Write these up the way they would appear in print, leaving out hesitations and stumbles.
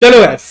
चलो guys,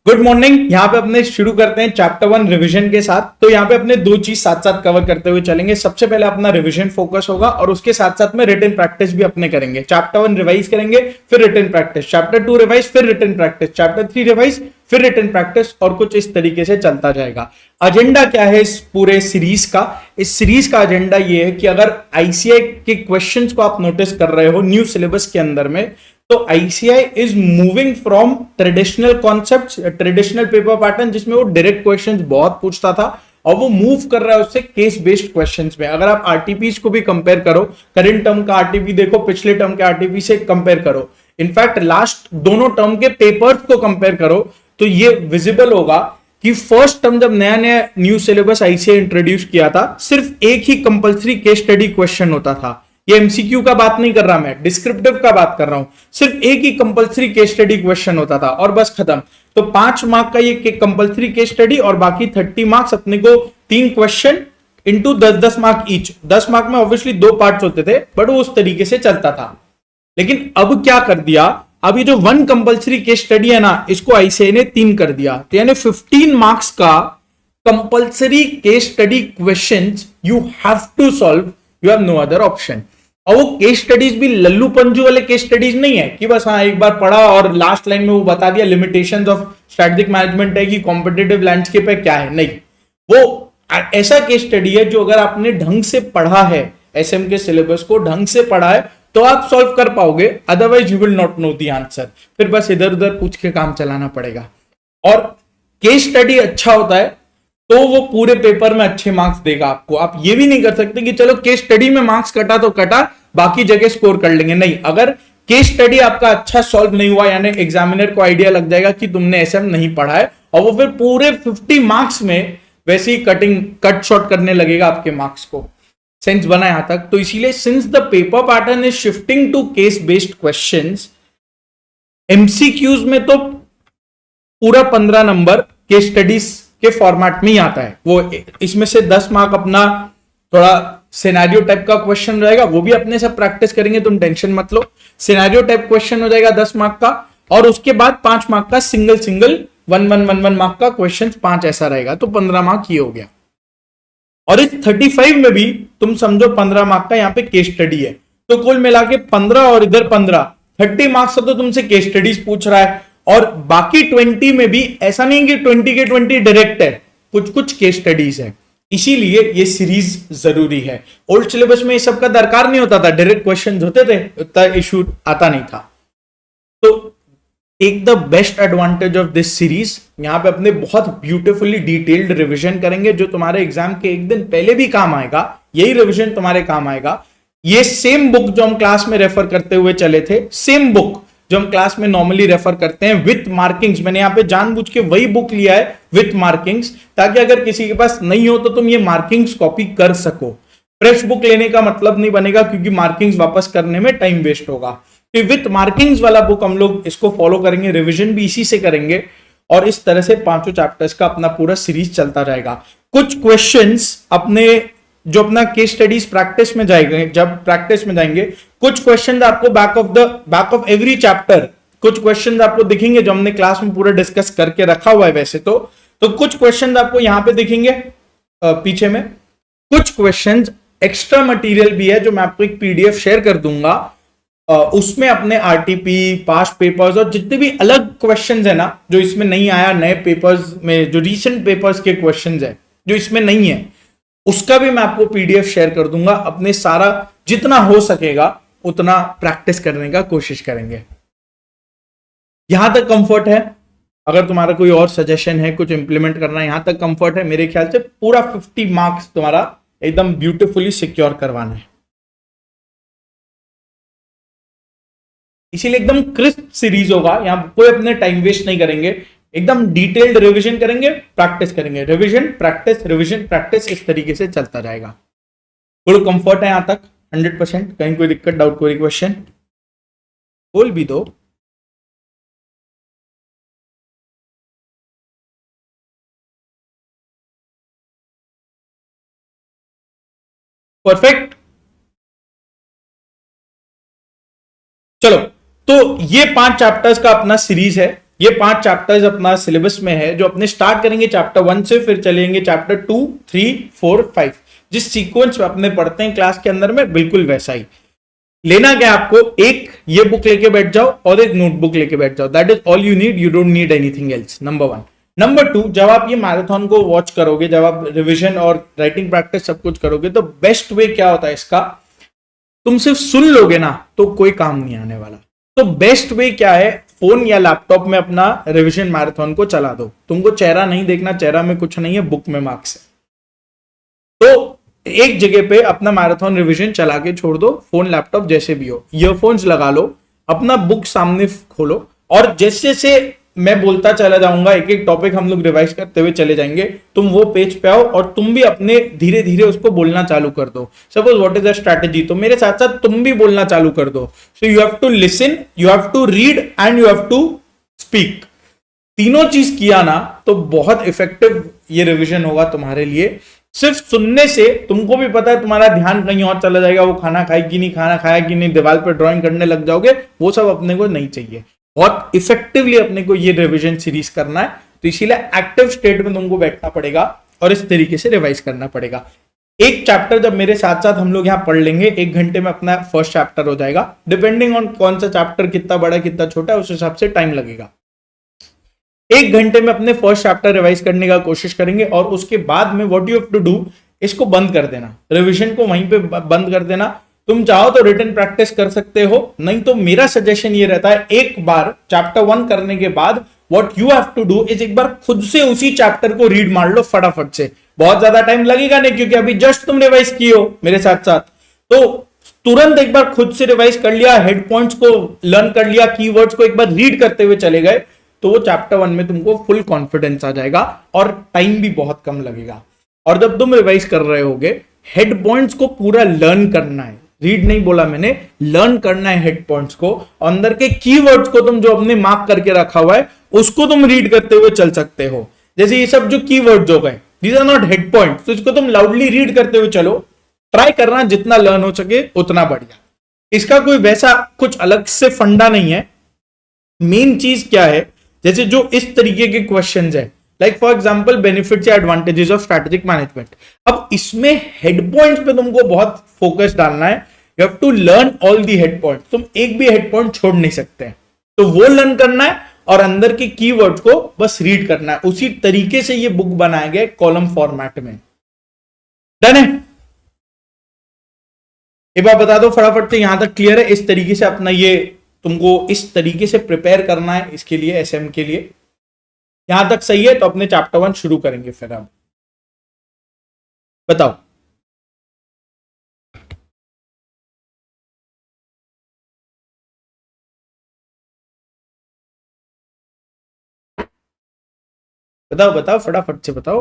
good morning. यहाँ पे अपने शुरू करते हैं चैप्टर 1 रिवीजन के साथ। तो यहाँ पे अपने दो चीज साथ साथ कवर करते हुए चलेंगे। सबसे पहले अपना रिवीजन फोकस होगा और उसके साथ साथ में रिटन प्रैक्टिस भी अपने करेंगे। चैप्टर 1 रिवाइज करेंगे, फिर रिटन प्रैक्टिस, चैप्टर 2 रिवाइज, फिर रिटन प्रैक्टिस, चैप्टर 3 रिवाइज, फिर रिटन प्रैक्टिस, और कुछ इस तरीके से चलता जाएगा। एजेंडा क्या है इस पूरे सीरीज का? इस सीरीज का एजेंडा ये है कि अगर आईसीआई के क्वेश्चंस को आप नोटिस कर रहे हो न्यू सिलेबस के अंदर में, तो ICI is moving from traditional concepts, traditional paper pattern जिसमें वो डायरेक्ट क्वेश्चंस बहुत पूछता था, और वो मूव कर रहा है उससे केस बेस्ड क्वेश्चंस में। अगर आप आरटीपीस को भी कंपेयर करो, करंट टर्म का आरटीपी देखो, पिछले टर्म के आरटीपी से कंपेयर करो, इनफैक्ट लास्ट दोनों टर्म के पेपर्स को कंपेयर करो, तो ये विजिबल होगा कि फर्स्ट टर्म जब नया नया न्यू सिलेबस आईसीआई इंट्रोड्यूस किया था, सिर्फ एक ही कंपल्सरी केस स्टडी क्वेश्चन होता था। ये एमसीक्यू का बात नहीं कर रहा, मैं डिस्क्रिप्टिव का बात कर रहा हूं। सिर्फ एक ही कंपल्सरी केस स्टडी क्वेश्चन होता था और बस खत्म। तो 5 मार्क का ये कंपल्सरी केस स्टडी और बाकी 30 मार्क्स अपने को 3 question into 10-10 mark each. 10 mark में ऑब्वियसली 2 पार्ट्स होते थे, बट वो उस तरीके से चलता था। लेकिन अब क्या कर दिया, अब ये जो 1 कंपल्सरी केस स्टडी है ना, इसको आईसीआई ने 3 कर दिया। तो यानी 15 मार्क्स का compulsory case study questions you have to solve, you have no other option. और वो केस स्टडीज भी लल्लू पंजू वाले केस स्टडीज नहीं है कि बस हाँ एक बार पढ़ा और लास्ट लाइन में वो बता दिया लिमिटेशंस ऑफ स्ट्रेटेजिक मैनेजमेंट है कि कॉम्पिटिटिव लैंडस्केप है क्या है। नहीं, वो ऐसा केस स्टडी है जो अगर आपने ढंग से पढ़ा है, एसएम के सिलेबस को ढंग से पढ़ा है, तो आप सॉल्व कर पाओगे, otherwise you will not know the answer. फिर बस इधर उधर पूछ के काम चलाना पड़ेगा। और केस स्टडी अच्छा होता है तो वो पूरे पेपर में अच्छे मार्क्स देगा आपको। आप ये भी नहीं कर सकते कि चलो केस स्टडी में मार्क्स कटा तो कटा, बाकी जगह स्कोर कर लेंगे। नहीं, अगर केस स्टडी आपका अच्छा सॉल्व नहीं हुआ, यानी एग्जामिनर को आइडिया लग जाएगा कि तुमने एसएम नहीं पढ़ा है, और वो फिर पूरे 50 मार्क्स में वैसे ही कट शॉर्ट करने लगेगा आपके मार्क्स को। सेंस बना यहां तक? तो इसीलिए since the paper pattern is shifting to case based questions, MCQs में तो पूरा 15 नंबर केस स्टडीज के फॉर्मेट में ही आता है। वो इसमें से 10 मार्क अपना थोड़ा सिनेरियो टाइप का क्वेश्चन रहेगा, वो भी अपने से प्रैक्टिस करेंगे, तुम टेंशन मत लो। सिनेरियो टाइप क्वेश्चन हो जाएगा 10 मार्क का, और उसके बाद 5 मार्क का सिंगल 1 मार्क का क्वेश्चन 5 ऐसा रहेगा, तो 15 मार्क ये हो गया। और इस 35 में भी तुम समझो 15 मार्क का यहाँ पे केस स्टडी है, तो कुल मिला के 15 और इधर 15, 30 मार्क्स तो तुमसे केस स्टडीज पूछ रहा है। और बाकी 20 में भी ऐसा नहीं कि 20 के 20 डायरेक्ट है, कुछ कुछ केस स्टडीज है। इसीलिए ये सीरीज जरूरी है। ओल्ड सिलेबस में ये सब का दरकार नहीं होता था, डायरेक्ट क्वेश्चंस होते थे, उतना इशू आता नहीं था। तो take the best advantage of this series. यहां पे अपने बहुत ब्यूटीफुली डिटेल्ड रिवीजन करेंगे, जो तुम्हारे एग्जाम के एक दिन पहले भी काम आएगा। यही रिवीजन तुम्हारे काम आएगा। ये सेम बुक जो हम क्लास में रेफर करते हुए चले थे, सेम बुक जो हम क्लास में नॉर्मली रेफर करते हैं विथ मार्किंग्स, मैंने यहां पे जानबूझ के वही बुक लिया है विथ मार्किंग्स, ताकि अगर किसी के पास नहीं हो तो तुम ये मार्किंग्स कॉपी कर सको। फ्रेश बुक लेने का मतलब नहीं बनेगा, क्योंकि मार्किंग्स वापस करने में टाइम वेस्ट होगा। तो विथ मार्किंग्स वाला बुक हम लोग इसको फॉलो करेंगे, रिविजन भी इसी से करेंगे, और इस तरह से 5 चैप्टर्स का अपना पूरा सीरीज चलता रहेगा। कुछ क्वेश्चंस अपने जो अपना केस स्टडीज प्रैक्टिस में जाएंगे, जब प्रैक्टिस में जाएंगे, कुछ क्वेश्चंस आपको बैक ऑफ एवरी चैप्टर कुछ क्वेश्चंस आपको दिखेंगे जो हमने क्लास में पूरा डिस्कस करके रखा हुआ है वैसे तो कुछ क्वेश्चंस आपको यहां पे दिखेंगे पीछे में। कुछ क्वेश्चंस एक्स्ट्रा मटेरियल भी है जो मैं आपको एक पीडीएफ शेयर कर दूंगा, उसमें अपने आरटीपी, पास्ट पेपर्स और जितने भी अलग क्वेश्चंस है ना जो इसमें नहीं आया, नए पेपर्स में जो रीसेंट पेपर्स के क्वेश्चंस है जो इसमें नहीं है, उसका भी मैं आपको पीडीएफ शेयर कर दूंगा। अपने सारा जितना हो सकेगा उतना प्रैक्टिस करने का कोशिश करेंगे। यहां तक कंफर्ट है? अगर तुम्हारा कोई और सजेशन है, कुछ इंप्लीमेंट करना है, यहां तक कंफर्ट है? मेरे ख्याल से पूरा 50 मार्क्स तुम्हारा एकदम ब्यूटीफुली सिक्योर करवाना है। इसीलिए एकदम क्रिस्प सीरीज होगा, यहां कोई अपने टाइम वेस्ट नहीं करेंगे, एकदम डिटेल्ड रिवीजन करेंगे, प्रैक्टिस करेंगे, रिवीजन प्रैक्टिस, इस तरीके से चलता जाएगा। थोड़ा कंफर्ट है यहां तक? 100%? कहीं कोई दिक्कत, डाउट, कोई क्वेश्चन बोल भी दो। परफेक्ट। चलो, तो ये 5 चैप्टर्स का अपना सीरीज है। ये 5 चैप्टर्स अपना सिलेबस में है, जो अपने स्टार्ट करेंगे चैप्टर 1 से, फिर चलेंगे चैप्टर 2, 3, 4, 5। जिस सीक्वेंस में अपने पढ़ते हैं क्लास के अंदर में, बिल्कुल वैसा ही लेना। क्या आपको एक ये बुक लेके बैठ जाओ और एक नोटबुक लेके बैठ जाओ, that is all you need, you don't need anything else, number 1। Number 2, जब आप ये मैराथन को वॉच करोगे, जब आप रिविजन और राइटिंग प्रैक्टिस सब कुछ करोगे, तो बेस्ट वे क्या होता है इसका, तुम सिर्फ सुन लोगे ना तो कोई काम नहीं आने वाला। तो बेस्ट वे क्या है, फोन या लैपटॉप में अपना रिविजन मैराथन को चला दो। तुमको चेहरा नहीं देखना, चेहरा में कुछ नहीं है, बुक में मार्क्स है। तो एक जगह पे अपना मैराथन रिवीजन चला के छोड़ दो, फोन लैपटॉप जैसे भी हो, ईयरफोन्स लगा लो, अपना बुक सामने खोलो, और जैसे से मैं बोलता चला जाऊंगा, एक एक टॉपिक हम लोग रिवाइज करते हुए चले जाएंगे, तुम वो पेज पे आओ और तुम भी अपने धीरे धीरे उसको बोलना चालू कर दो। Suppose what is the strategy, तो मेरे साथ साथ तुम भी बोलना चालू कर दो। So you have to listen, you have to read and you have to speak. तीनों चीज किया ना तो बहुत इफेक्टिव ये रिविजन होगा तुम्हारे लिए। सिर्फ सुनने से तुमको भी पता है तुम्हारा ध्यान कहीं और चला जाएगा, वो खाना खाएगी नहीं, खाना खाया कि नहीं, दीवार पर ड्राइंग करने लग जाओगे, वो सब अपने को नहीं चाहिए। बहुत इफेक्टिवली अपने को ये रिवीजन सीरीज करना है, तो इसीलिए एक्टिव स्टेट में तुमको बैठना पड़ेगा और इस तरीके से रिवाइज करना पड़ेगा। एक चैप्टर जब मेरे साथ साथ हम लोग यहाँ पढ़ लेंगे, 1 घंटे में अपना फर्स्ट चैप्टर हो जाएगा। डिपेंडिंग ऑन कौन सा चैप्टर कितना बड़ा कितना छोटा है, उस हिसाब से टाइम लगेगा। 1 घंटे में अपने फर्स्ट चैप्टर रिवाइज करने का कोशिश करेंगे, और उसके बाद में what you have to do, इसको बंद कर देना, रिवीजन को वहीं पे बंद कर देना। तुम चाहो तो रिटन प्रैक्टिस कर सकते हो, नहीं तो मेरा सजेशन ये रहता है, एक बार चैप्टर 1 करने के बाद what you have to do is एक बार खुद से उसी चैप्टर को रीड मार लो फटाफट से। बहुत ज्यादा टाइम लगेगा नहीं, क्योंकि अभी जस्ट तुम रिवाइज किए हो मेरे साथ साथ, तो तुरंत एक बार खुद से रिवाइज कर लिया, हेड पॉइंट्स को लर्न कर लिया, कीवर्ड्स को एक बार रीड करते हुए चले गए, तो वो चैप्टर 1 में तुमको फुल कॉन्फिडेंस आ जाएगा और टाइम भी बहुत कम लगेगा। और जब तुम रिवाइज कर रहे होगे, हेड पॉइंट्स को पूरा लर्न करना है, रीड नहीं बोला मैंने, लर्न करना है हेड पॉइंट्स को। अंदर के कीवर्ड्स को तुम जो अपने मार्क करके रखा हुआ है उसको तुम रीड करते हुए चल सकते हो। जैसे ये सब जो कीवर्ड्स हो गए, these are not head point, तो इसको तुम लाउडली रीड करते हुए चलो। ट्राई करना जितना लर्न हो सके उतना बढ़िया। इसका कोई वैसा कुछ अलग से फंडा नहीं है। मेन चीज क्या है, जैसे जो इस तरीके के क्वेश्चंस है, लाइक फॉर एग्जांपल बेनिफिट्स या एडवांटेजेस ऑफ स्ट्रेटेजिक मैनेजमेंट, अब इसमें हेड पॉइंट्स पे तुमको बहुत फोकस डालना है। You have to learn all the head point, तुम एक भी हेड पॉइंट छोड़ नहीं सकते, तो वो लर्न करना है और अंदर के कीवर्ड्स को बस रीड करना है। उसी तरीके से ये बुक बनाया गया कॉलम फॉर्मेट में। डन है? एक बार बता दो फटाफट से, यहां तक क्लियर है? इस तरीके से अपना ये तुमको इस तरीके से प्रिपेयर करना है इसके लिए, एसएम के लिए। यहां तक सही है? तो अपने चैप्टर 1 शुरू करेंगे फिर। अब बताओ, बताओ बताओ फटाफट से बताओ।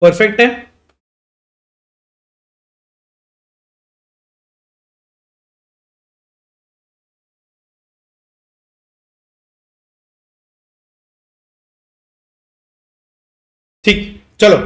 परफेक्ट है? ठीक, चलो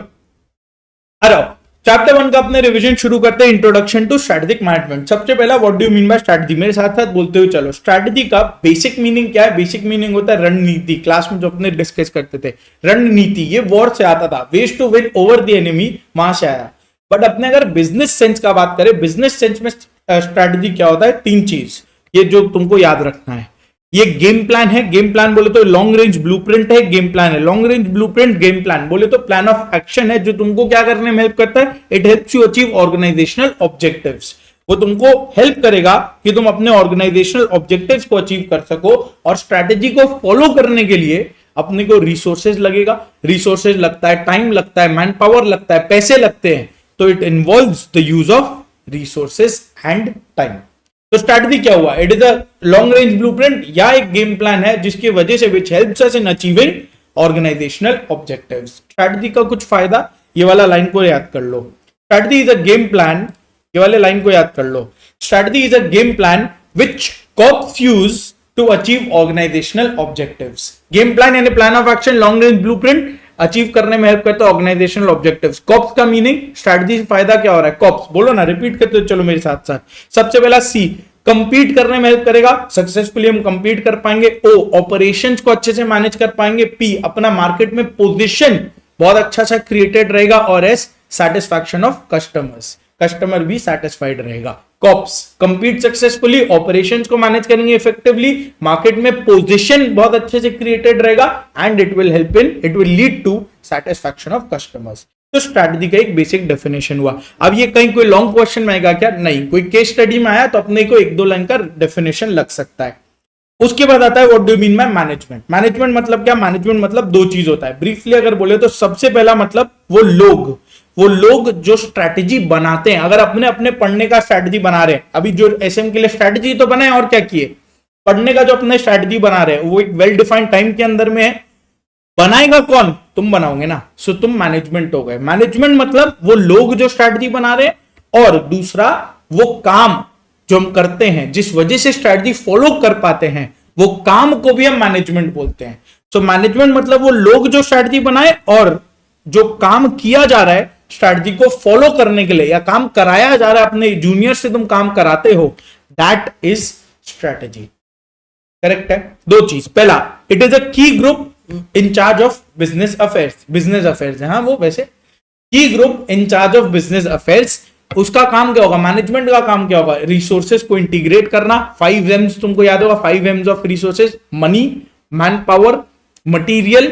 आ जाओ। चैप्टर 1 का अपने रिवीजन शुरू करते हैं। Introduction to strategic management. सबसे पहला, what do you mean by strategy? मेरे साथ साथ बोलते हुए चलो। स्ट्रेटजी का बेसिक मीनिंग क्या है? बेसिक मीनिंग होता है रणनीति। क्लास में जो अपने डिस्कस करते थे, रणनीति, ये वॉर से आता था। Ways to win over the enemy, वहां से आया। बट अपने अगर बिजनेस सेंस का बात करें, बिजनेस सेंस में स्ट्रेटजी क्या होता है? 3 चीज, ये जो तुमको याद रखना है। ये गेम प्लान है, गेम प्लान बोले तो लॉन्ग रेंज ब्लूप्रिंट है, गेम प्लान है। Long range blueprint, game plan बोले तो प्लान ऑफ एक्शन है, जो तुमको क्या करने में हेल्प करता है? It helps you achieve organisational objectives. वो तुमको हेल्प करेगा कि तुम अपने ऑर्गेनाइजेशनल ऑब्जेक्टिव्स को अचीव कर सको। और स्ट्रैटेजी को फॉलो करने के लिए अपने को रिसोर्सेज लगेगा, रिसोर्सेज लगता है, टाइम लगता है, मैन पावर लगता है, पैसे लगते हैं। तो it involves the use of resources and time. तो स्ट्रैटेजी क्या हुआ? It is a long range blueprint या एक गेम प्लान है जिसकी वजह से which helps us in achieving organisational objectives. Strategy का कुछ फायदा, ये वाला लाइन को याद कर लो। Strategy is a game plan, ये वाले लाइन को याद कर लो। Strategy is a game plan which cops use to achieve organisational objectives. Game plan यानी plan of action, long range blueprint achieve करने में हेल्प करता है ऑर्गेनाइजेशनल ऑब्जेक्टिव्स। कॉप्स का मीनिंग स्ट्रेटजी से फायदा क्या हो रहा है, कॉप्स बोलो ना, रिपीट करते हो चलो मेरे साथ साथ। सबसे पहला सी, कंपीट करने में हेल्प करेगा, सक्सेसफुली हम कंपीट कर पाएंगे। ओ, ऑपरेशंस को अच्छे से मैनेज कर पाएंगे। पी, अपना मार्केट में पोजीशन बहुत अच्छा सा क्रिएटेड रहेगा। और S, satisfaction of customers, customer भी सेटिस्फाइड रहेगा। कॉप्स, कंपीट सक्सेसफुली, ऑपरेशंस को मैनेज करेंगे इफेक्टिवली, मार्केट में पोजीशन बहुत अच्छे से क्रिएटेड रहेगा and it will lead to satisfaction of customers. तो स्ट्रैटेजी का एक बेसिक डेफिनेशन हुआ। अब ये कहीं कोई लॉन्ग क्वेश्चन में आएगा क्या, नहीं, कोई केस स्टडी में आया तो अपने को एक दो लाइन का डेफिनेशन लग सकता है। उसके बाद आता है what do you mean by management. Management मतलब क्या, मैनेजमेंट मतलब दो चीज होता है। ब्रीफली अगर बोले तो सबसे पहला मतलब वो लोग जो स्ट्रैटेजी बनाते हैं। अगर अपने अपने पढ़ने का स्ट्रैटेजी बना रहे हैं, अभी जो एसएम के लिए स्ट्रैटेजी तो बनाए और क्या किए, पढ़ने का जो अपने स्ट्रैटेजी बना रहे हैं वो एक वेल डिफाइंड टाइम के अंदर में है। बनाएगा कौन, तुम बनाओगे ना, सो तुम मैनेजमेंट हो गए। मैनेजमेंट मतलब वो लोग जो स्ट्रैटेजी बना रहे हैं, और दूसरा वो काम जो हम करते हैं जिस वजह से स्ट्रैटेजी फॉलो कर पाते हैं, वो काम को भी हम मैनेजमेंट बोलते हैं। सो मैनेजमेंट मतलब वो लोग जो स्ट्रैटेजी बनाए और जो काम किया जा रहा है स्ट्रैटेजी को फॉलो करने के लिए, या काम कराया जा रहा है अपने जूनियर से, तुम काम कराते हो, दैट इज स्ट्रैटेजी। करेक्ट है। दो चीज, पहला it is a key group in charge of business affairs है, हाँ वो वैसे key group in charge of business affairs. उसका काम क्या होगा, मैनेजमेंट का काम क्या होगा, रिसोर्सेज को इंटीग्रेट करना। 5 M's तुमको याद होगा, 5 M's of resources, money, man power, material,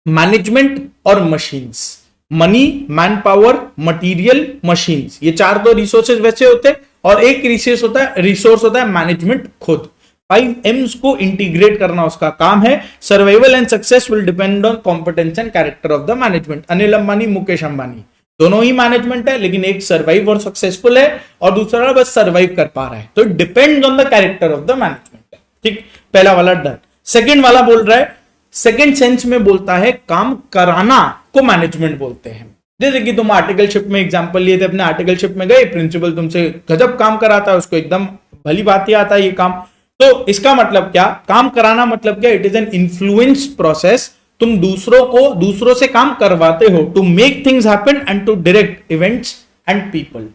management और machines. Money, man power, material, machines, ये 4 तो रिसोर्सेज वैसे होते हैं, और एक रिसोर्स होता है मैनेजमेंट खुद। 5 M's को इंटीग्रेट करना उसका काम है। Survival and success will depend on competence and character of the management. Anil Ambani, Mukesh Ambani दोनों ही मैनेजमेंट है, लेकिन एक सर्वाइव और सक्सेसफुल है और दूसरा बस सर्वाइव कर पा रहा है। तो depend on the character of the management. ठीक, पहला वाला डन। सेकेंड वाला बोल रहा है, सेकेंड सेंस में बोलता है काम कराना को मैनेजमेंट बोलते हैं। जैसे कि तुम आर्टिकलशिप में एग्जांपल लिए थे, अपने आर्टिकलशिप में गए, प्रिंसिपल तुमसे गजब काम कराता है, उसको एकदम भली बात ही आता है ये काम। तो इसका मतलब क्या, काम कराना मतलब क्या, it is an influence process. तुम दूसरों से काम करवाते हो, to make things happen and to direct events and people.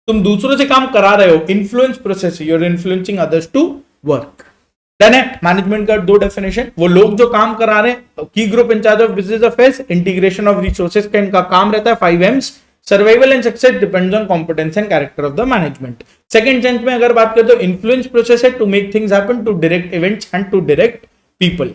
तुम दूसरों से काम करा रहे हो, influence process, you are influencing others to work. Done है। मैनेजमेंट का दो डेफिनेशन, वो लोग जो काम करा रहे हैं, key group in charge of business affairs, integration of resources का इनका काम रहता है। 5 M's, survival and success depends on competence and character of the management. Second sense में अगर बात करें तो इन्फ्लुएंस प्रोसेस है, to make things happen, to direct events and to direct people.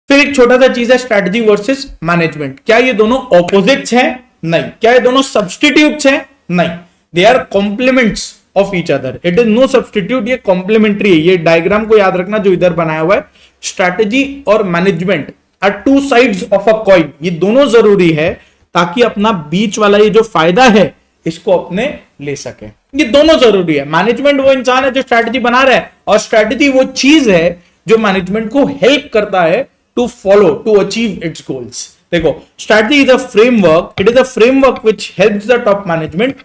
फिर एक छोटा सा चीज है स्ट्रैटेजी वर्सेस मैनेजमेंट। क्या ये दोनों ऑपोजिट्स हैं? नहीं। क्या ये दोनों सब्स्टिट्यूट्स हैं? नहीं। They are complements of each other, it is no substitute, ये कॉम्प्लीमेंट्री है। ये डायग्राम को याद रखना जो इधर बनाया हुआ है। स्ट्रैटेजी और management are two sides of a coin. ये दोनों जरूरी है ताकि अपना बीच वाला ये जो फायदा है इसको अपने ले सके। ये दोनों जरूरी है। मैनेजमेंट वो इंसान है जो स्ट्रैटेजी बना रहा है, और स्ट्रैटेजी वो चीज है जो मैनेजमेंट को हेल्प करता है to follow, to achieve its goals. देखो, strategy is a framework, it is a framework which helps the top management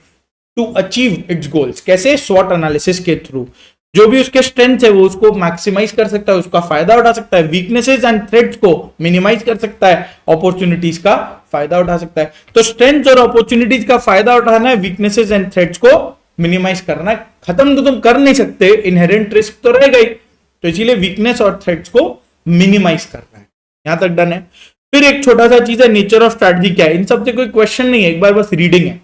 to achieve its goals. कैसे? स्वॉट एनालिसिस के थ्रू। जो भी उसके स्ट्रेंथ है वो उसको मैक्सिमाइज कर सकता है, उसका फायदा उठा सकता है, वीकनेसेस एंड थ्रेट्स को मिनिमाइज कर सकता है, अपॉर्चुनिटीज का फायदा उठा सकता है। तो स्ट्रेंथ और अपॉर्चुनिटीज का फायदा उठाना है, वीकनेसेस एंड थ्रेट्स को मिनिमाइज करना है। खत्म तो तुम कर नहीं सकते, इनहेरेंट रिस्क तो रहेगा ही, तो इसीलिए वीकनेस और थ्रेट्स को मिनिमाइज करना है। यहां तक डन है। फिर एक छोटा सा चीज है, नेचर ऑफ स्ट्रैटेजी क्या है। इन सबसे कोई क्वेश्चन नहीं है, एक बार बस रीडिंग है।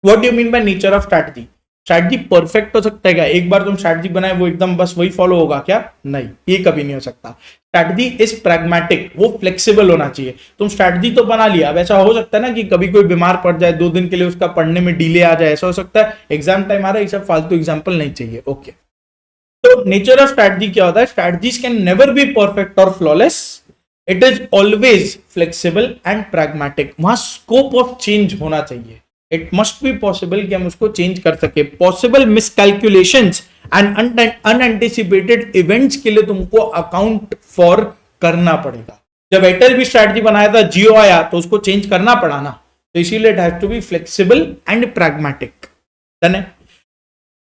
What do you mean by nature of strategy? Strategy perfect हो सकता है क्या? एक बार तुम स्ट्रैटेजी बनाए वो एकदम बस वही फॉलो होगा क्या? नहीं, ये कभी नहीं हो सकता। स्ट्रैटेजी इज प्रैग्मेटिक, वो फ्लेक्सिबल होना चाहिए। तुम स्ट्रैटेजी तो बना लिया, अब ऐसा हो सकता है ना कि कभी कोई बीमार पड़ जाए, 2 दिन के लिए उसका पढ़ने में डिले आ जाए, ऐसा हो सकता है। एग्जाम टाइम आ रहा है, ये सब फालतू एग्जाम्पल नहीं चाहिए। ओके, तो नेचर ऑफ स्ट्रैटेजी क्या होता है? Strategies can never be perfect और flawless, it is always flexible and pragmatic. वहां स्कोप ऑफ चेंज होना चाहिए। इट मस्ट बी पॉसिबल कि हम उसको चेंज कर सके। पॉसिबल मिसकैलकुलेशंस एंड अनएंटिसिपेटेड इवेंट्स के लिए तुमको अकाउंट फॉर करना पड़ेगा। जब एयरटेल भी स्ट्रैटेजी बनाया था, जियो आया तो उसको चेंज करना पड़ा ना, तो इसीलिए it has to be flexible and pragmatic. Done है।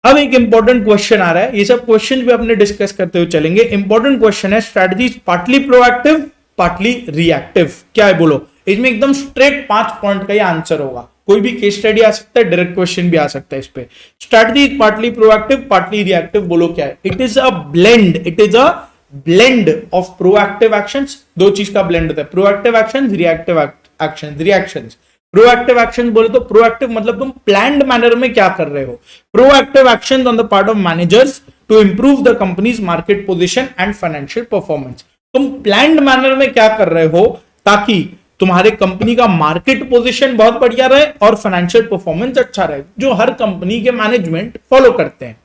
अब एक इंपॉर्टेंट क्वेश्चन आ रहा है, ये सब क्वेश्चन भी अपने डिस्कस करते हुए चलेंगे। इंपॉर्टेंट क्वेश्चन है, strategy is partly proactive partly reactive. क्या है बोलो, इसमें एकदम स्ट्रेट 5 पॉइंट का ही आंसर होगा। कोई भी केस स्टडी आ सकता है, डायरेक्ट क्वेश्चन भी आ सकता है इस पे। Strategy partly proactive, partly reactive, बोलो क्या है? It is a blend, it is a blend of proactive actions. दो चीज का ब्लेंड होता है, proactive actions, reactive actions, reactions. Proactive action बोले तो प्रोएक्टिव मतलब तुम प्लान्ड मैनर में क्या कर रहे हो। Proactive action on the part of managers to improve the company's market position and financial performance. तुम प्लान्ड मैनर में क्या कर रहे हो ताकि तुम्हारे कंपनी का मार्केट पोजीशन बहुत बढ़िया रहे और फाइनेंशियल परफॉर्मेंस अच्छा रहे, जो हर कंपनी के मैनेजमेंट फॉलो करते हैं।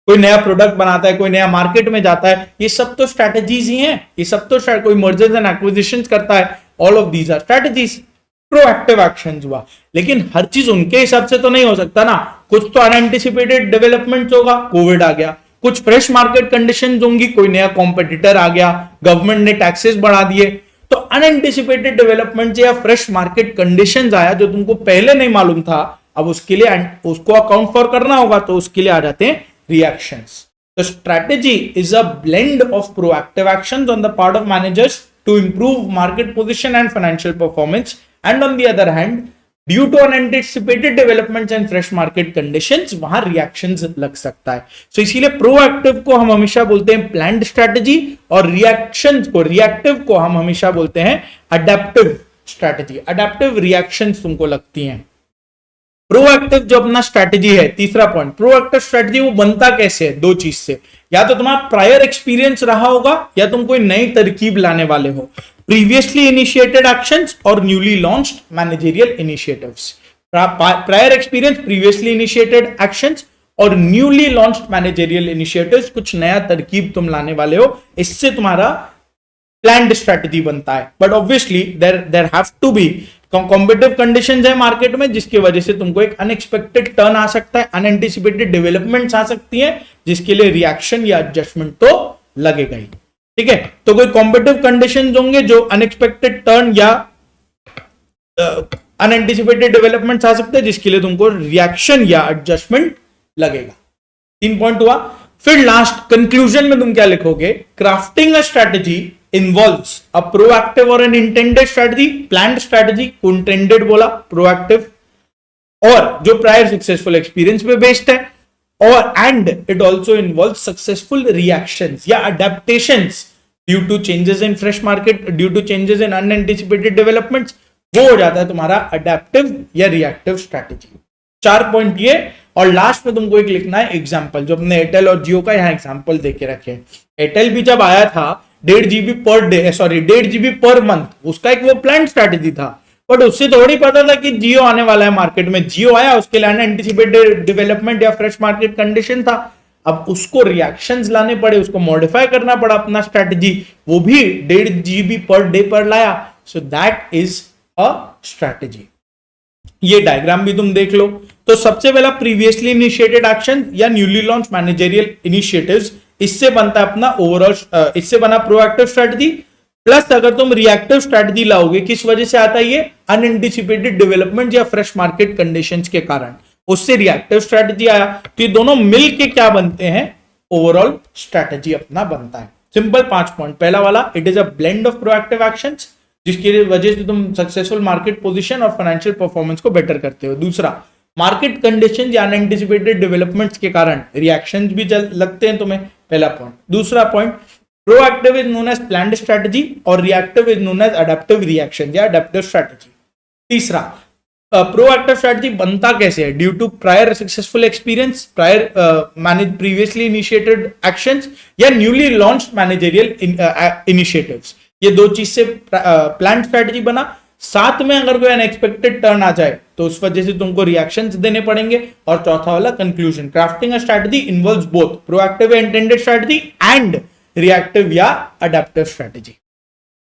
कोई नया प्रोडक्ट बनाता है, कोई नया मार्केट में जाता है, ये सब तो स्ट्रैटेजीज ही हैं। ये सब तो कोई मर्जर्स एंड एक्विजिशंस करता है, all of these are strategies. Proactive actions हुआ, लेकिन हर चीज उनके हिसाब से तो नहीं हो सकता ना। कुछ तो अनएंटिसिपेटेड डेवलपमेंट होगा, कोविड आ गया, कुछ फ्रेश मार्केट कंडीशंस होंगी, कोई नया कॉम्पिटिटर आ गया, गवर्नमेंट ने टैक्सेस बढ़ा दिए। तो अनएंटिसिपेटेड डेवलपमेंट या फ्रेश मार्केट कंडीशंस आया जो तुमको पहले नहीं मालूम था, अब उसके लिए उसको अकाउंट फॉर करना होगा, तो उसके लिए आ जाते हैं रिएक्शंस। तो strategy is a blend of proactive actions on the part of managers to improve market position and financial performance, and on the other hand due to unanticipated developments and fresh market conditions वहां reactions लग सकता है। so इसीलिए proactive को हम हमेशा बोलते हैं प्लान्ड स्ट्रैटेजी और रिएक्शंस को, रिएक्टिव को हम हमेशा बोलते हैं अडेप्टिव स्ट्रैटेजी। अडेप्टिव रिएक्शंस तुमको लगती हैं। प्रोएक्टिव जो अपना स्ट्रैटेजी है, तीसरा पॉइंट, प्रोएक्टिव स्ट्रैटेजी वो बनता कैसे है? दो चीज से, या तो तुम्हारा प्रायर एक्सपीरियंस रहा होगा या तुम कोई नई तरकीब लाने वाले हो। प्रीवियसली इनिशिएटेड एक्शंस और newly launched managerial initiatives. Prior experience, previously initiated actions और न्यूली लॉन्च्ड मैनेजरियल इनिशिएटिव्स, कुछ नया तरकीब तुम लाने वाले हो, इससे तुम्हारा प्लान्ड स्ट्रैटेजी बनता है। But obviously there have to be competitive conditions है मार्केट में, जिसकी वजह से तुमको एक अनएक्सपेक्टेड टर्न आ सकता है, अनएंटिसिपेटेड डेवलपमेंट्स आ सकती हैं, जिसके लिए रिएक्शन या एडजस्टमेंट तो लगेगा ही। ठीक है, तो कोई कॉम्पिटिटिव कंडीशंस होंगे जो अनएक्सपेक्टेड टर्न या अनएंटिसिपेटेड डेवलपमेंट्स आ सकते हैं, जिसके लिए तुमको रिएक्शन या एडजस्टमेंट लगेगा। 3 पॉइंट हुआ। फिर लास्ट कंक्लूजन में तुम क्या लिखोगे? Crafting a strategy involves a proactive or an intended strategy, planned strategy को intended बोला, proactive, और जो prior successful experience पे based है, और and it also involves successful reactions या adaptations due to changes in fresh market, due to changes in unanticipated developments, वो हो जाता है तुम्हारा adaptive या reactive strategy। 4 पॉइंट ये, और लास्ट में तुमको एक लिखना है एग्जाम्पल, जो अपने एयरटेल और जियो का यहाँ एग्जाम्पल देके रखे। एयरटेल भी जब आया था 1.5 GB per day, sorry 1.5 GB per month, उसका एक वो प्लान स्ट्रैटेजी था, बट उससे थोड़ी पता था कि जियो आने वाला है मार्केट में। जियो आया, उसके लिए अनएंटिसिपेटेड डेवलपमेंट या फ्रेश मार्केट कंडीशन था, अब उसको रिएक्शंस लाने पड़े, उसको मॉडिफाई करना पड़ा अपना स्ट्रैटेजी, वो भी 1.5 GB पर डे पर लाया। So that is a strategy. ये डायग्राम भी तुम देख लो। तो सबसे पहला प्रीवियसली इनिशिएटेड एक्शन या न्यूली लॉन्च मैनेजरियल इनिशिएटिव्स, इससे बनता है अपना ओवरऑल, इससे बना प्रोएक्टिव स्ट्रैटेजी। प्लस अगर तुम रिएक्टिव स्ट्रैटेजी लाओगे, किस वजह से आता है ये? अनएंटिसिपेटेड डेवलपमेंट या फ्रेश मार्केट कंडीशंस के कारण, उससे रिएक्टिव स्ट्रैटेजी आया। तो ये दोनों मिलके क्या बनते हैं? ओवरऑल स्ट्रैटेजी अपना बनता है। Simple 5 point. पहला वाला, it is a blend of proactive actions, जिसकी वजह से तुम सक्सेसफुल मार्केट पोजीशन और फाइनेंशियल परफॉर्मेंस को बेटर करते हो। दूसरा, मार्केट कंडीशन या अनएंटिसिपेटेड डेवलपमेंट्स के कारण रिएक्शंस भी लगते हैं तुम्हें, पहला पॉइंट। दूसरा point, proactive is known as planned strategy और reactive is known as adaptive reaction या अडैप्टिव स्ट्रैटेजी। तीसरा, प्रोएक्टिव स्ट्रैटेजी बनता कैसे है? Due to prior successful experience, prior previously initiated actions या न्यूली लॉन्च्ड मैनेजरियल इनिशिएटिव्स, ये दो चीज से प्लान स्ट्रैटेजी बना। साथ में अगर कोई अनएक्सपेक्टेड टर्न आ जाए तो उस वजह से तुमको रिएक्शंस देने पड़ेंगे। और चौथा वाला conclusion, crafting a strategy involves both proactive intended strategy and reactive या अडैप्टिव स्ट्रैटेजी।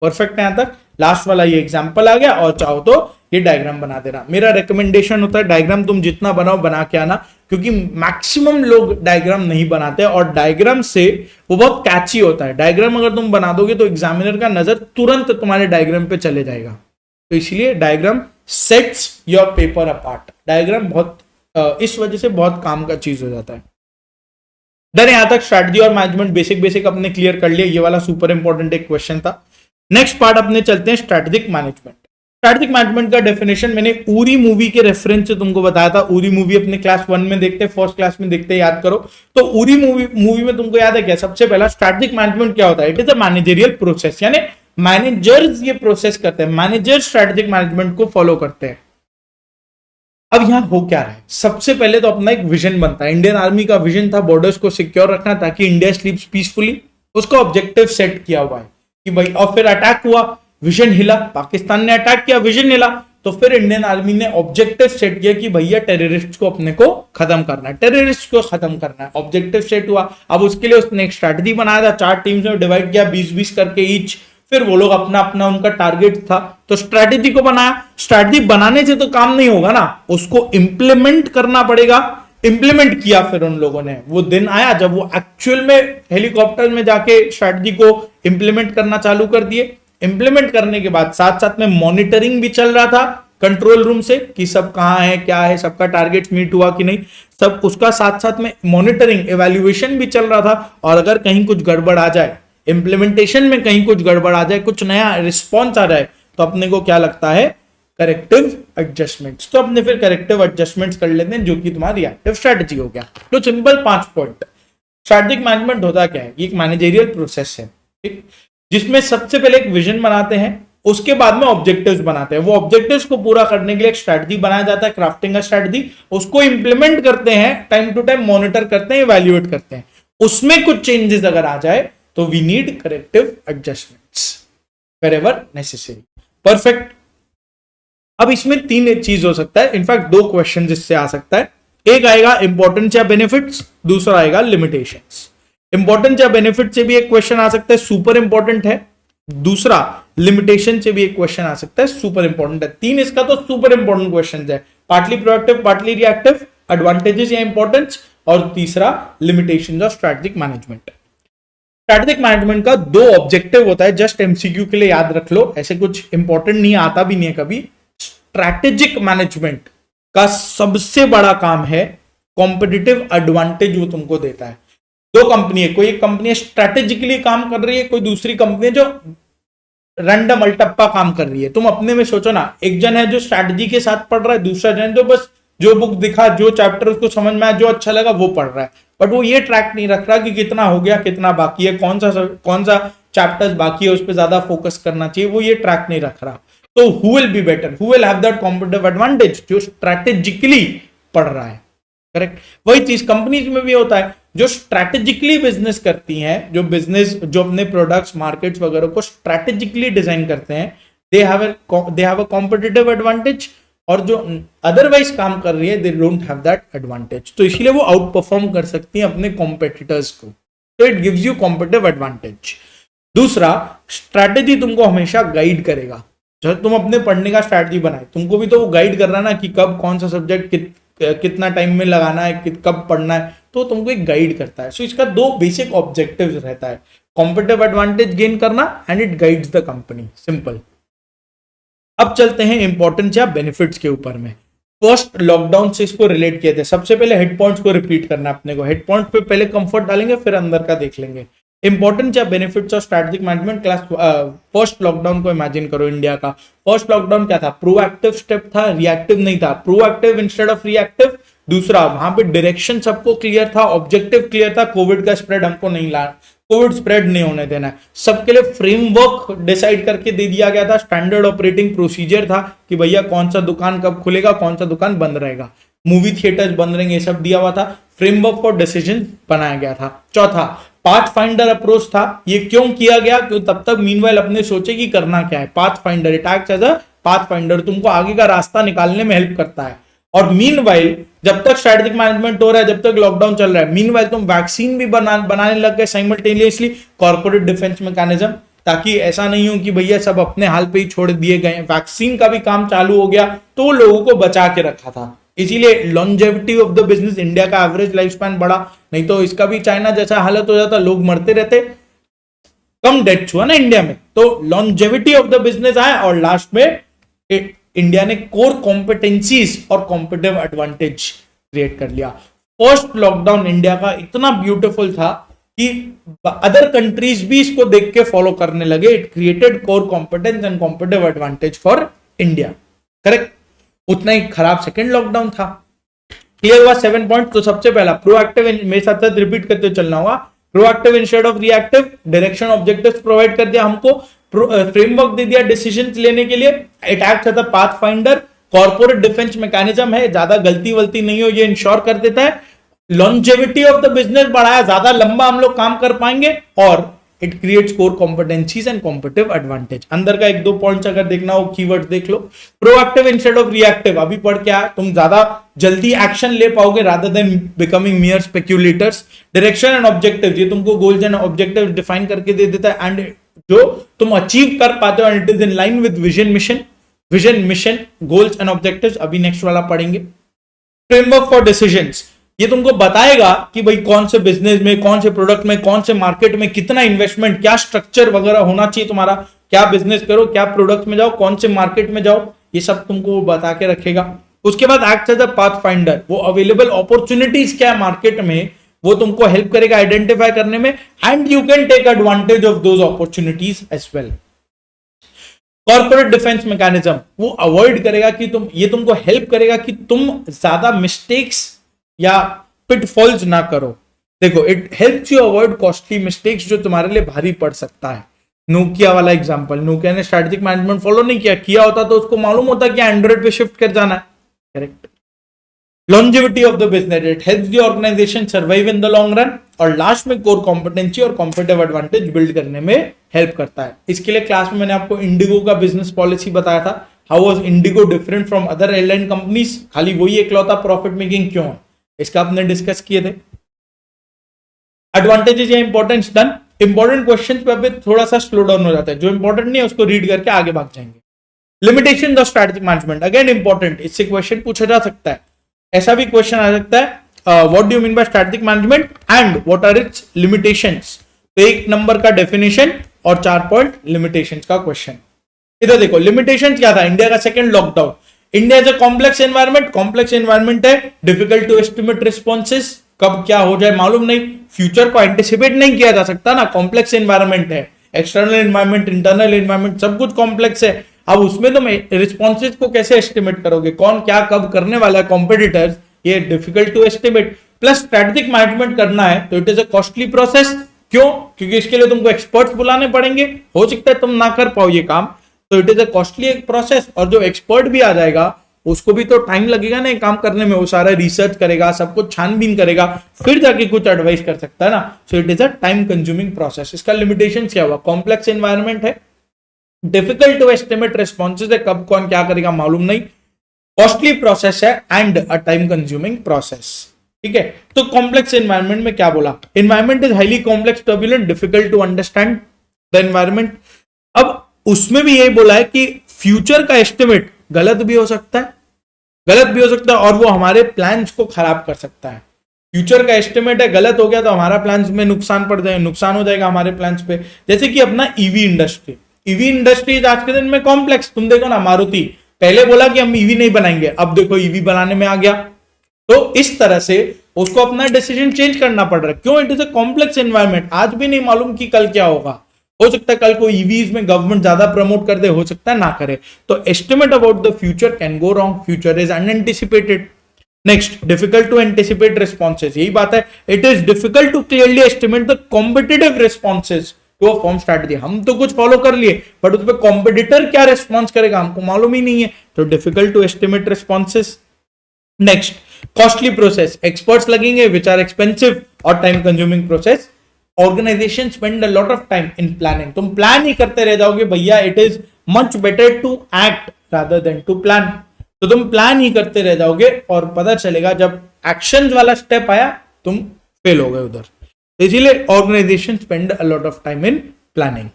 परफेक्ट है यहां तक। लास्ट वाला ये एग्जांपल आ गया, और चाहो तो ये डायग्राम बना देना। मेरा रिकमेंडेशन होता है डायग्राम तुम जितना बनाओ बना के आना, क्योंकि मैक्सिमम लोग डायग्राम नहीं बनाते, और डायग्राम से वो बहुत कैची होता है। डायग्राम अगर तुम बना दोगे तो एग्जामिनर का नजर तुरंत तुम्हारे डायग्राम पे चले जाएगा। तो इसलिए diagram sets your paper apart. Diagram बहुत इस वजह से बहुत काम का चीज हो जाता है। डन, यहां तक स्ट्रैटेजी और मैनेजमेंट बेसिक अपने क्लियर कर लिया। ये वाला सुपर इंपॉर्टेंट एक क्वेश्चन था। नेक्स्ट पार्ट अपने चलते हैं स्ट्रैटेजिक मैनेजमेंट। स्ट्रैटेजिक मैनेजमेंट का डेफिनेशन मैंने उरी मूवी के रेफरेंस से तुमको बताया था। उरी मूवी अपने क्लास 1 में देखते, फर्स्ट क्लास में देखते, याद करो। तो उरी मूवी में तुमको याद है क्या? सबसे पहला स्ट्रैटेजिक मैनेजमेंट क्या होता है? It is a managerial process, यानी मैनेजर्स ये प्रोसेस करते हैं, मैनेजर स्ट्रैटेजिक मैनेजमेंट को फॉलो करते हैं। अब यहां हो क्या रहा है? सबसे पहले तो अपना एक विजन बनता है। इंडियन आर्मी का विजन था बॉर्डर्स को सिक्योर रखना ताकि इंडिया स्लीप्स पीसफुली। उसका ऑब्जेक्टिव सेट किया हुआ है कि भाई, और फिर अटैक हुआ, विजन हिला, पाकिस्तान ने अटैक किया, विजन हिला, तो फिर इंडियन आर्मी ने ऑब्जेक्टिव सेट किया कि भैया टेररिस्ट को अपने को खत्म करना है, टेररिस्ट को खत्म करना है। ऑब्जेक्टिव सेट हुआ। अब उसके लिए उसने एक स्ट्रैटेजी बनाया था, 4 टीम्स में डिवाइड किया, 20-20 करके ईच। फिर वो लोग अपना अपना उनका टारगेट था, तो स्ट्रैटेजी को बनाया। स्ट्रैटेजी बनाने से तो काम नहीं होगा ना, उसको इंप्लीमेंट करना पड़ेगा। इंप्लीमेंट किया फिर उन लोगों ने। वो दिन आया जब वो एक्चुअल में हेलीकॉप्टर में जाके स्ट्रैटेजी को इंप्लीमेंट करना चालू कर दिए। इंप्लीमेंट करने के बाद साथ साथ में मॉनिटरिंग भी चल रहा था कंट्रोल रूम से कि सब कहां है, क्या है, सबका टारगेट मीट हुआ कि नहीं, सब उसका साथ साथ में मॉनिटरिंग इवैल्यूएशन भी चल रहा था। और अगर कहीं कुछ गड़बड़ आ जाए, इंप्लीमेंटेशन में कहीं कुछ गड़बड़ आ जाए, कुछ नया रिस्पॉन्स आ जाए, तो अपने को क्या लगता है? Corrective adjustments. तो अपने फिर करेक्टिव एडजस्टमेंट्स कर लेते हैं, जो कि तुम्हारी रिएक्टिव स्ट्रैटेजी हो गया। तो सिंपल 5 पॉइंट। स्ट्रैटेजिक मैनेजमेंट होता क्या है? ये एक मैनेजरियल प्रोसेस है, ठीक, जिसमें सबसे पहले एक विजन बनाते हैं, उसके बाद में ऑब्जेक्टिव्स बनाते हैं। वो ऑब्जेक्टिव्स को पूरा करने के लिए एक स्ट्रैटेजी बनाया जाता है, क्राफ्टिंग का स्ट्रैटेजी। उसको इंप्लीमेंट करते हैं, टाइम टू टाइम मॉनिटर करते हैं, इवैल्यूएट करते हैं। उसमें कुछ चेंजेस अगर आ जाए तो we need corrective adjustments wherever necessary। Perfect. अब इसमें 3 चीज हो सकता है, इनफैक्ट 2 क्वेश्चन इससे आ सकता है। एक आएगा इंपॉर्टेंस या बेनिफिट्स, दूसरा आएगा लिमिटेशंस। इंपॉर्टेंस या बेनिफिट से भी एक क्वेश्चन आ सकता है, सुपर इंपॉर्टेंट है। दूसरा लिमिटेशन से भी एक क्वेश्चन आ सकता है, सुपर इंपॉर्टेंट है। 3 इसका तो सुपर इंपॉर्टेंट क्वेश्चन है, partly proactive partly reactive, advantages या इंपॉर्टेंस, और तीसरा limitations of strategic management. Strategic management का 2 ऑब्जेक्टिव होता है, जस्ट एमसीक्यू के लिए याद रख लो, ऐसे कुछ इंपॉर्टेंट नहीं, आता भी नहीं है कभी। स्ट्रैटेजिक मैनेजमेंट का सबसे बड़ा काम है कॉम्पिटिटिव एडवांटेज वो तुमको देता है। 2 कंपनी है, कोई एक कंपनी स्ट्रैटेजिकली काम कर रही है, कोई दूसरी कंपनी है जो रैंडम अल्टप्पा काम कर रही है। तुम अपने में सोचो ना, एक जन है जो स्ट्रैटेजी के साथ पढ़ रहा है, दूसरा जन जो बस जो बुक दिखा, जो चैप्टर उसको समझ में आया, जो अच्छा लगा वो पढ़ रहा है, बट वो ये ट्रैक नहीं रख रहा कि कितना हो गया, कितना बाकी है, कौन सा चैप्टर्स बाकी है, उस पर ज्यादा फोकस करना चाहिए, वो ये ट्रैक नहीं रख रहा। तो who will be better, who will have that competitive advantage? जो स्ट्रैटेजिकली पढ़ रहा है। करेक्ट। वही चीज कंपनीज में भी होता है, जो स्ट्रैटेजिकली बिजनेस करती हैं, जो अपने प्रोडक्ट्स, मार्केट्स वगैरह को स्ट्रैटेजिकली डिजाइन करते हैं, they have a competitive advantage. और जो अदरवाइज काम कर रही है, they don't have that advantage, तो इसलिए वो आउट परफॉर्म कर सकती है अपने कॉम्पिटिटर्स को। तो it gives you competitive advantage. दूसरा, स्ट्रैटेजी तुमको हमेशा गाइड करेगा। जब तुम अपने पढ़ने का स्ट्रैटेजी बनाए, तुमको भी तो वो गाइड कर रहा है ना कि कब कौन सा सब्जेक्ट कितना टाइम में लगाना है, कब पढ़ना है, तो तुमको एक गाइड करता है। सो इसका 2 बेसिक ऑब्जेक्टिव्स रहता है, कॉम्पिटिटिव एडवांटेज गेन करना and it guides the company. Simple. अब चलते हैं इंपॉर्टेंस या बेनिफिट्स के ऊपर में। फर्स्ट लॉकडाउन से इसको रिलेट किए थे। सबसे पहले हेड पॉइंट्स को रिपीट करना अपने को। हेड पॉइंट पे पहले कंफर्ट डालेंगे, फिर अंदर का देख लेंगे। इंपॉर्टेंस या benefits of strategic management class. First lockdown को इमेजिन करो, इंडिया का फर्स्ट लॉकडाउन क्या था? प्रोएक्टिव स्टेप था, रिएक्टिव नहीं था। Proactive instead of reactive. दूसरा, वहां पे डायरेक्शन सबको क्लियर था, ऑब्जेक्टिव क्लियर था, कोविड का स्प्रेड हमको नहीं ला, कोविड स्प्रेड नहीं होने देना है। सबके लिए फ्रेमवर्क डिसाइड करके दे दिया गया था, स्टैंडर्ड ऑपरेटिंग प्रोसीजर था कि भैया कौन सा दुकान कब खुलेगा, कौन सा दुकान बंद रहेगा, मूवी थिएटर्स बंद रहेंगे, ये सब दिया हुआ था। फ्रेमवर्क फॉर डिसीजन बनाया गया था। चौथा, पाथ फाइंडर अप्रोच था। ये क्यों किया गया? क्योंकि तब तक मीनवाइल अपने सोचे कि करना क्या है। Path finder, it acts as a path finder, तुमको आगे का रास्ता निकालने में हेल्प करता है। और मीनवाइल जब तक स्ट्रैटेजिक मैनेजमेंट हो रहा है, जब तक लॉकडाउन चल रहा है, मीनवाइल तुम वैक्सीन भी बनाने लग गए साइमल्टेनियसली, कॉर्पोरेट डिफेंस मैकेनिज्म, ताकि ऐसा नहीं हो कि भैया सब अपने हाल पे ही छोड़ दिए गए। वैक्सीन का भी काम चालू हो गया, तो लोगों को बचा के रखा था। इसीलिए longevity of the business, India का एवरेज लाइफ स्पैन बढ़ा, नहीं तो इसका भी चाइना जैसा हालत हो जाता, लोग मरते रहते, कम डेथ हुआ ना इंडिया में। तो लॉन्जेविटी ऑफ द बिजनेस आया, और लास्ट में इंडिया ने कोर कॉम्पिटेंसीज और कॉम्पिटिटिव एडवांटेज क्रिएट कर लिया। फर्स्ट लॉकडाउन इंडिया का इतना ब्यूटीफुल था कि अदर कंट्रीज भी इसको देख के फॉलो करने लगे। It created core competence and competitive advantage for India. Correct. उतना ही खराब सेकेंड लॉकडाउन था। क्लियर हुआ 7 पॉइंट। तो सबसे पहला प्रोएक्टिव, मेरे साथ साथ रिपीट करते चलना होगा, proactive instead of reactive, direction objectives provide कर दिया हमको, फ्रेमवर्क दे दिया डिसीजंस लेने के लिए, it acts as a path finder, corporate defence mechanism है, ज्यादा गलती वलती नहीं हो ये इंश्योर कर देता है, लॉन्जेविटी ऑफ द बिजनेस बढ़ाया, ज्यादा लंबा हम लोग काम कर पाएंगे, और it creates core competencies and competitive advantage. अंदर का 1-2 पॉइंट्स अगर देखना हो कीवर्ड देख लो। प्रोएक्टिव इंस्टेड ऑफ रिएक्टिव, अभी पढ़ के आया, तुम ज्यादा जल्दी एक्शन ले पाओगे rather than becoming मियर speculators. Direction and objective, ये तुमको गोल्स एंड ऑब्जेक्टिव डिफाइन करके दे देता है, एंड जो तुम अचीव कर पाते हो, and it is in line with vision mission goals and objectives, अभी नेक्स्ट वाला पढ़ेंगे। फ्रेमवर्क फॉर डिसीजंस, ये तुमको बताएगा कि भाई कौन से बिजनेस में, कौन से प्रोडक्ट में, कौन से मार्केट में कितना इन्वेस्टमेंट, क्या स्ट्रक्चर वगैरह होना चाहिए तुम्हारा, क्या बिजनेस करो, क्या प्रोडक्ट में जाओ, कौन से मार्केट में जाओ, ये सब तुमको बता के रखेगा। उसके बाद act as a path finder, वो अवेलेबल अपॉर्चुनिटीज क्या है मार्केट में, वो तुमको हेल्प करेगा आइडेंटिफाई करने में, and you can take advantage of those opportunities as well. Corporate defence mechanism, वो अवॉइड करेगा कि तुमको हेल्प करेगा कि तुम ज्यादा मिस्टेक्स या पिटफॉल्स ना करो। देखो, it helps you avoid costly mistakes जो तुम्हारे लिए भारी पड़ सकता है। नोकिया वाला एग्जांपल, नोकिया ने स्ट्रेटेजिक मैनेजमेंट फॉलो नहीं किया होता तो उसको मालूम होता कि एंड्रॉइड पे शिफ्ट कर जाना है। Correct. Longevity of the business, it helps the organisation survive in the long run, और लास्ट में कोर कॉम्पिटेंसी और कॉम्पिटिटिव एडवांटेज बिल्ड करने में हेल्प करता है। इसके लिए क्लास में मैंने आपको इंडिगो का बिजनेस पॉलिसी बताया था। How was Indigo different from other airline companies, खाली वही एकलौता प्रॉफिट मेकिंग क्यों है, इसका आपने डिस्कस किए थे। एडवांटेजेस या इंपॉर्टेंस डन। इंपॉर्टेंट क्वेश्चंस पे अभी थोड़ा सा स्लो डाउन हो जाता है, जो इंपॉर्टेंट नहीं है उसको रीड करके आगे भाग जाएंगे। Limitations of strategic management, again important, इससे क्वेश्चन पूछा जा सकता है। ऐसा भी क्वेश्चन आ सकता है, what do you mean by strategic management and what are its limitations. तो 1 नंबर का डेफिनेशन और 4 पॉइंट लिमिटेशंस का क्वेश्चन। इधर देखो, लिमिटेशंस क्या था, इंडिया का second lockdown. India is a complex environment, complex environment है, डिफिकल्ट टू एस्टिमेट रिस्पॉन्सेस, कब क्या हो जाए मालूम नहीं, फ्यूचर को एंटिसिपेट नहीं किया जा सकता ना, कॉम्प्लेक्स एनवायरनमेंट है, एक्सटर्नल एनवायरनमेंट, इंटरनल एनवायरनमेंट, सब कुछ कॉम्प्लेक्स है। अब उसमें तुम रिस्पॉन्सेज को कैसे एस्टिमेट करोगे, कौन क्या कब करने वाला है, कॉम्पिटिटर्स, ये difficult to estimate. Plus strategic management करना है तो it is a costly process. क्यों? क्योंकि इसके लिए तुमको एक्सपर्ट्स बुलाने पड़ेंगे, हो सकता है तुम ना कर पाओ ये काम, तो it is a costly process. और जो एक्सपर्ट भी आ जाएगा उसको भी तो टाइम लगेगा ना काम करने में, वो सारा रिसर्च करेगा, सब कुछ छानबीन करेगा, फिर जाके कुछ एडवाइस कर सकता है ना। So it is a time consuming process. इसका लिमिटेशन क्या हुआ, कॉम्प्लेक्स एनवायरनमेंट है, डिफिकल्ट टू एस्टिमेट रिस्पॉन्सेज है, कब कौन क्या करेगा मालूम नहीं, कॉस्टली प्रोसेस है, and a time consuming process. ठीक है, तो कॉम्प्लेक्स एनवायरनमेंट में क्या बोला, environment is highly complex, turbulent, difficult to understand the environment. अब उसमें भी यही बोला है कि फ्यूचर का एस्टिमेट गलत भी हो सकता है, और वो हमारे प्लान्स को खराब कर सकता है। फ्यूचर का एस्टिमेट है, गलत हो गया तो हमारा प्लान्स में नुकसान हो जाएगा हमारे प्लान्स पे। जैसे कि अपना ईवी इंडस्ट्री आज के दिन में कॉम्प्लेक्स, तुम देखो ना, मारुति पहले बोला कि हम ईवी नहीं बनाएंगे, अब देखो ईवी बनाने में आ गया। तो इस तरह से उसको अपना डिसीजन चेंज करना पड़ रहा है। क्यों? It is a complex environment, आज भी नहीं मालूम कि कल क्या होगा, हो सकता है कल को ईवीज में गवर्नमेंट ज्यादा प्रमोट कर दे, हो सकता है ना करे। तो estimate about the future can go wrong, future is unanticipated. Next, difficult to anticipate responses, यही बात है, it is difficult to clearly estimate the competitive responses to a firm strategy. हम तो कुछ फॉलो कर लिए, बट उस पर कॉम्पिटिटर क्या रिस्पॉन्स करेगा हमको मालूम ही नहीं है, तो difficult to estimate responses. Next, costly process, experts लगेंगे विच आर एक्सपेंसिव और time consuming process. Organisation spend a lot of time in planning, तुम प्लान ही करते रह जाओगे भैया, it is much better to act rather than to plan. तो तुम प्लान ही करते रह जाओगे और पता चलेगा जब एक्शन वाला स्टेप आया तुम फेल हो गए उधर। इसीलिए organisation spend a lot of time in planning.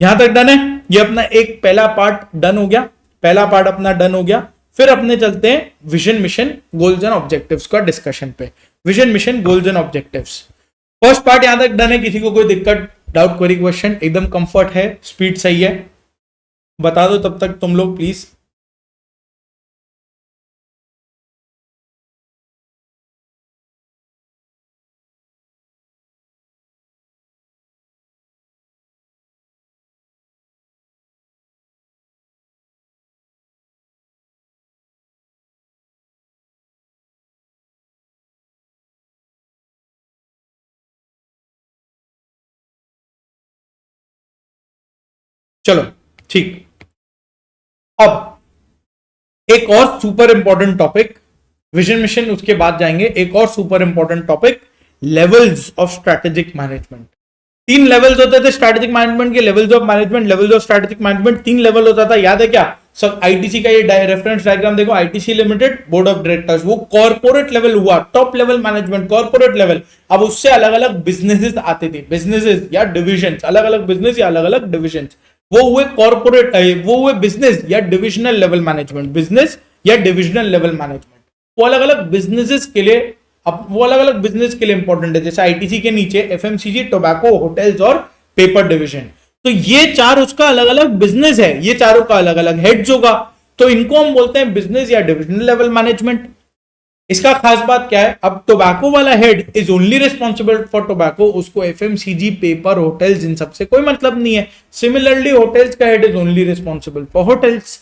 यहां तक डन है, ये अपना एक पहला पार्ट डन हो गया, पहला पार्ट अपना डन हो गया। फिर अपने चलते हैं vision mission goals and objectives का डिस्कशन पे। Vision mission goals and objectives, first part यहां तक डन है। किसी को कोई दिक्कत, डाउट, क्वेरी, क्वेश्चन? एकदम कंफर्ट है, स्पीड सही है, बता दो तब तक तुम लोग प्लीज। चलो ठीक। अब एक और super important topic, vision mission उसके बाद जाएंगे। एक और super important topic, levels of strategic management. तीन लेवल्स होते थे स्ट्रेटेजिक मैनेजमेंट के, levels of management, levels of strategic management, तीन लेवल होता था, याद है क्या? सब आईटीसी का ये रेफरेंस डायग्राम देखो, ITC limited, board of directors, वो कॉर्पोरेट लेवल हुआ, top level management, corporate level. अब उससे अलग अलग बिजनेसेस आते थे, बिजनेसेस या डिविजन, अलग अलग बिजनेस या अलग अलग डिविजन, वो हुए कॉर्पोरेट, वो हुए बिजनेस या डिविजनल लेवल मैनेजमेंट, बिजनेस या डिविजनल लेवल मैनेजमेंट। वो अलग अलग बिजनेसेस के लिए, अब वो अलग अलग बिजनेस के लिए इंपॉर्टेंट है। जैसे आईटीसी के नीचे एफएमसीजी, टोबैको, होटल्स और पेपर डिवीजन, तो ये चार उसका अलग अलग बिजनेस है, ये चारों का अलग अलग हेड्स होगा, तो इनको हम बोलते हैं बिजनेस या डिविजनल लेवल मैनेजमेंट। इसका खास बात क्या है, अब टोबैको वाला head is only responsible for tobacco, उसको एफएमसीजी, पेपर, होटल्स इन सबसे कोई मतलब नहीं है। सिमिलरली होटल्स का head is only responsible for hotels.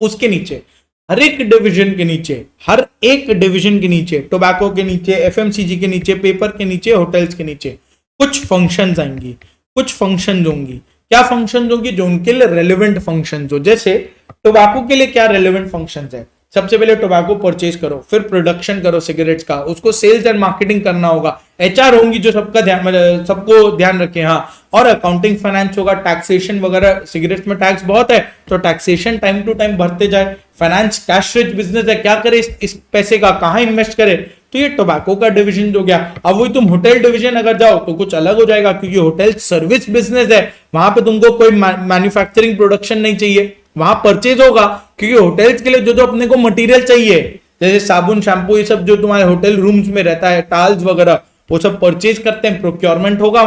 उसके नीचे हर एक डिवीजन के नीचे, हर एक डिवीजन के नीचे, टोबैको के नीचे, एफएमसीजी के नीचे, पेपर के नीचे, होटल्स के नीचे कुछ फंक्शंस आएंगी, कुछ फंक्शंस होंगी। क्या फंक्शंस होंगी? जो उनके लिए रेलेवेंट फंक्शंस हो। जैसे टोबैको के लिए क्या रेलेवेंट फंक्शंस है? सबसे पहले टोबैको परचेज करो, फिर प्रोडक्शन करो सिगरेट्स का, उसको सेल्स एंड मार्केटिंग करना होगा, एचआर होंगी जो सबका ध्यान, सबको ध्यान रखें, हाँ, और अकाउंटिंग फाइनेंस होगा, टैक्सेशन वगैरह, सिगरेट्स में टैक्स बहुत है तो टैक्सेशन टाइम टू टाइम भरते जाए। फाइनेंस कैश रिच बिजनेस है, क्या करे इस पैसे का, कहां इन्वेस्ट करे, तो ये टोबैको का डिवीजन हो गया। अब वही तुम होटल डिवीजन अगर जाओ तो कुछ अलग हो जाएगा, क्योंकि होटल सर्विस बिजनेस है, वहां पे तुमको कोई मैन्युफैक्चरिंग प्रोडक्शन नहीं चाहिए, वहां परचेज होगा, क्योंकि होटल्स के लिए जो जो अपने को मटेरियल चाहिए, जैसे साबुन, शैम्पू, ये सब जो तुम्हारे होटल रूम्स में रहता है, टाल्स वगैरह, वो सब परचेज करते हैं, प्रोक्योरमेंट होगा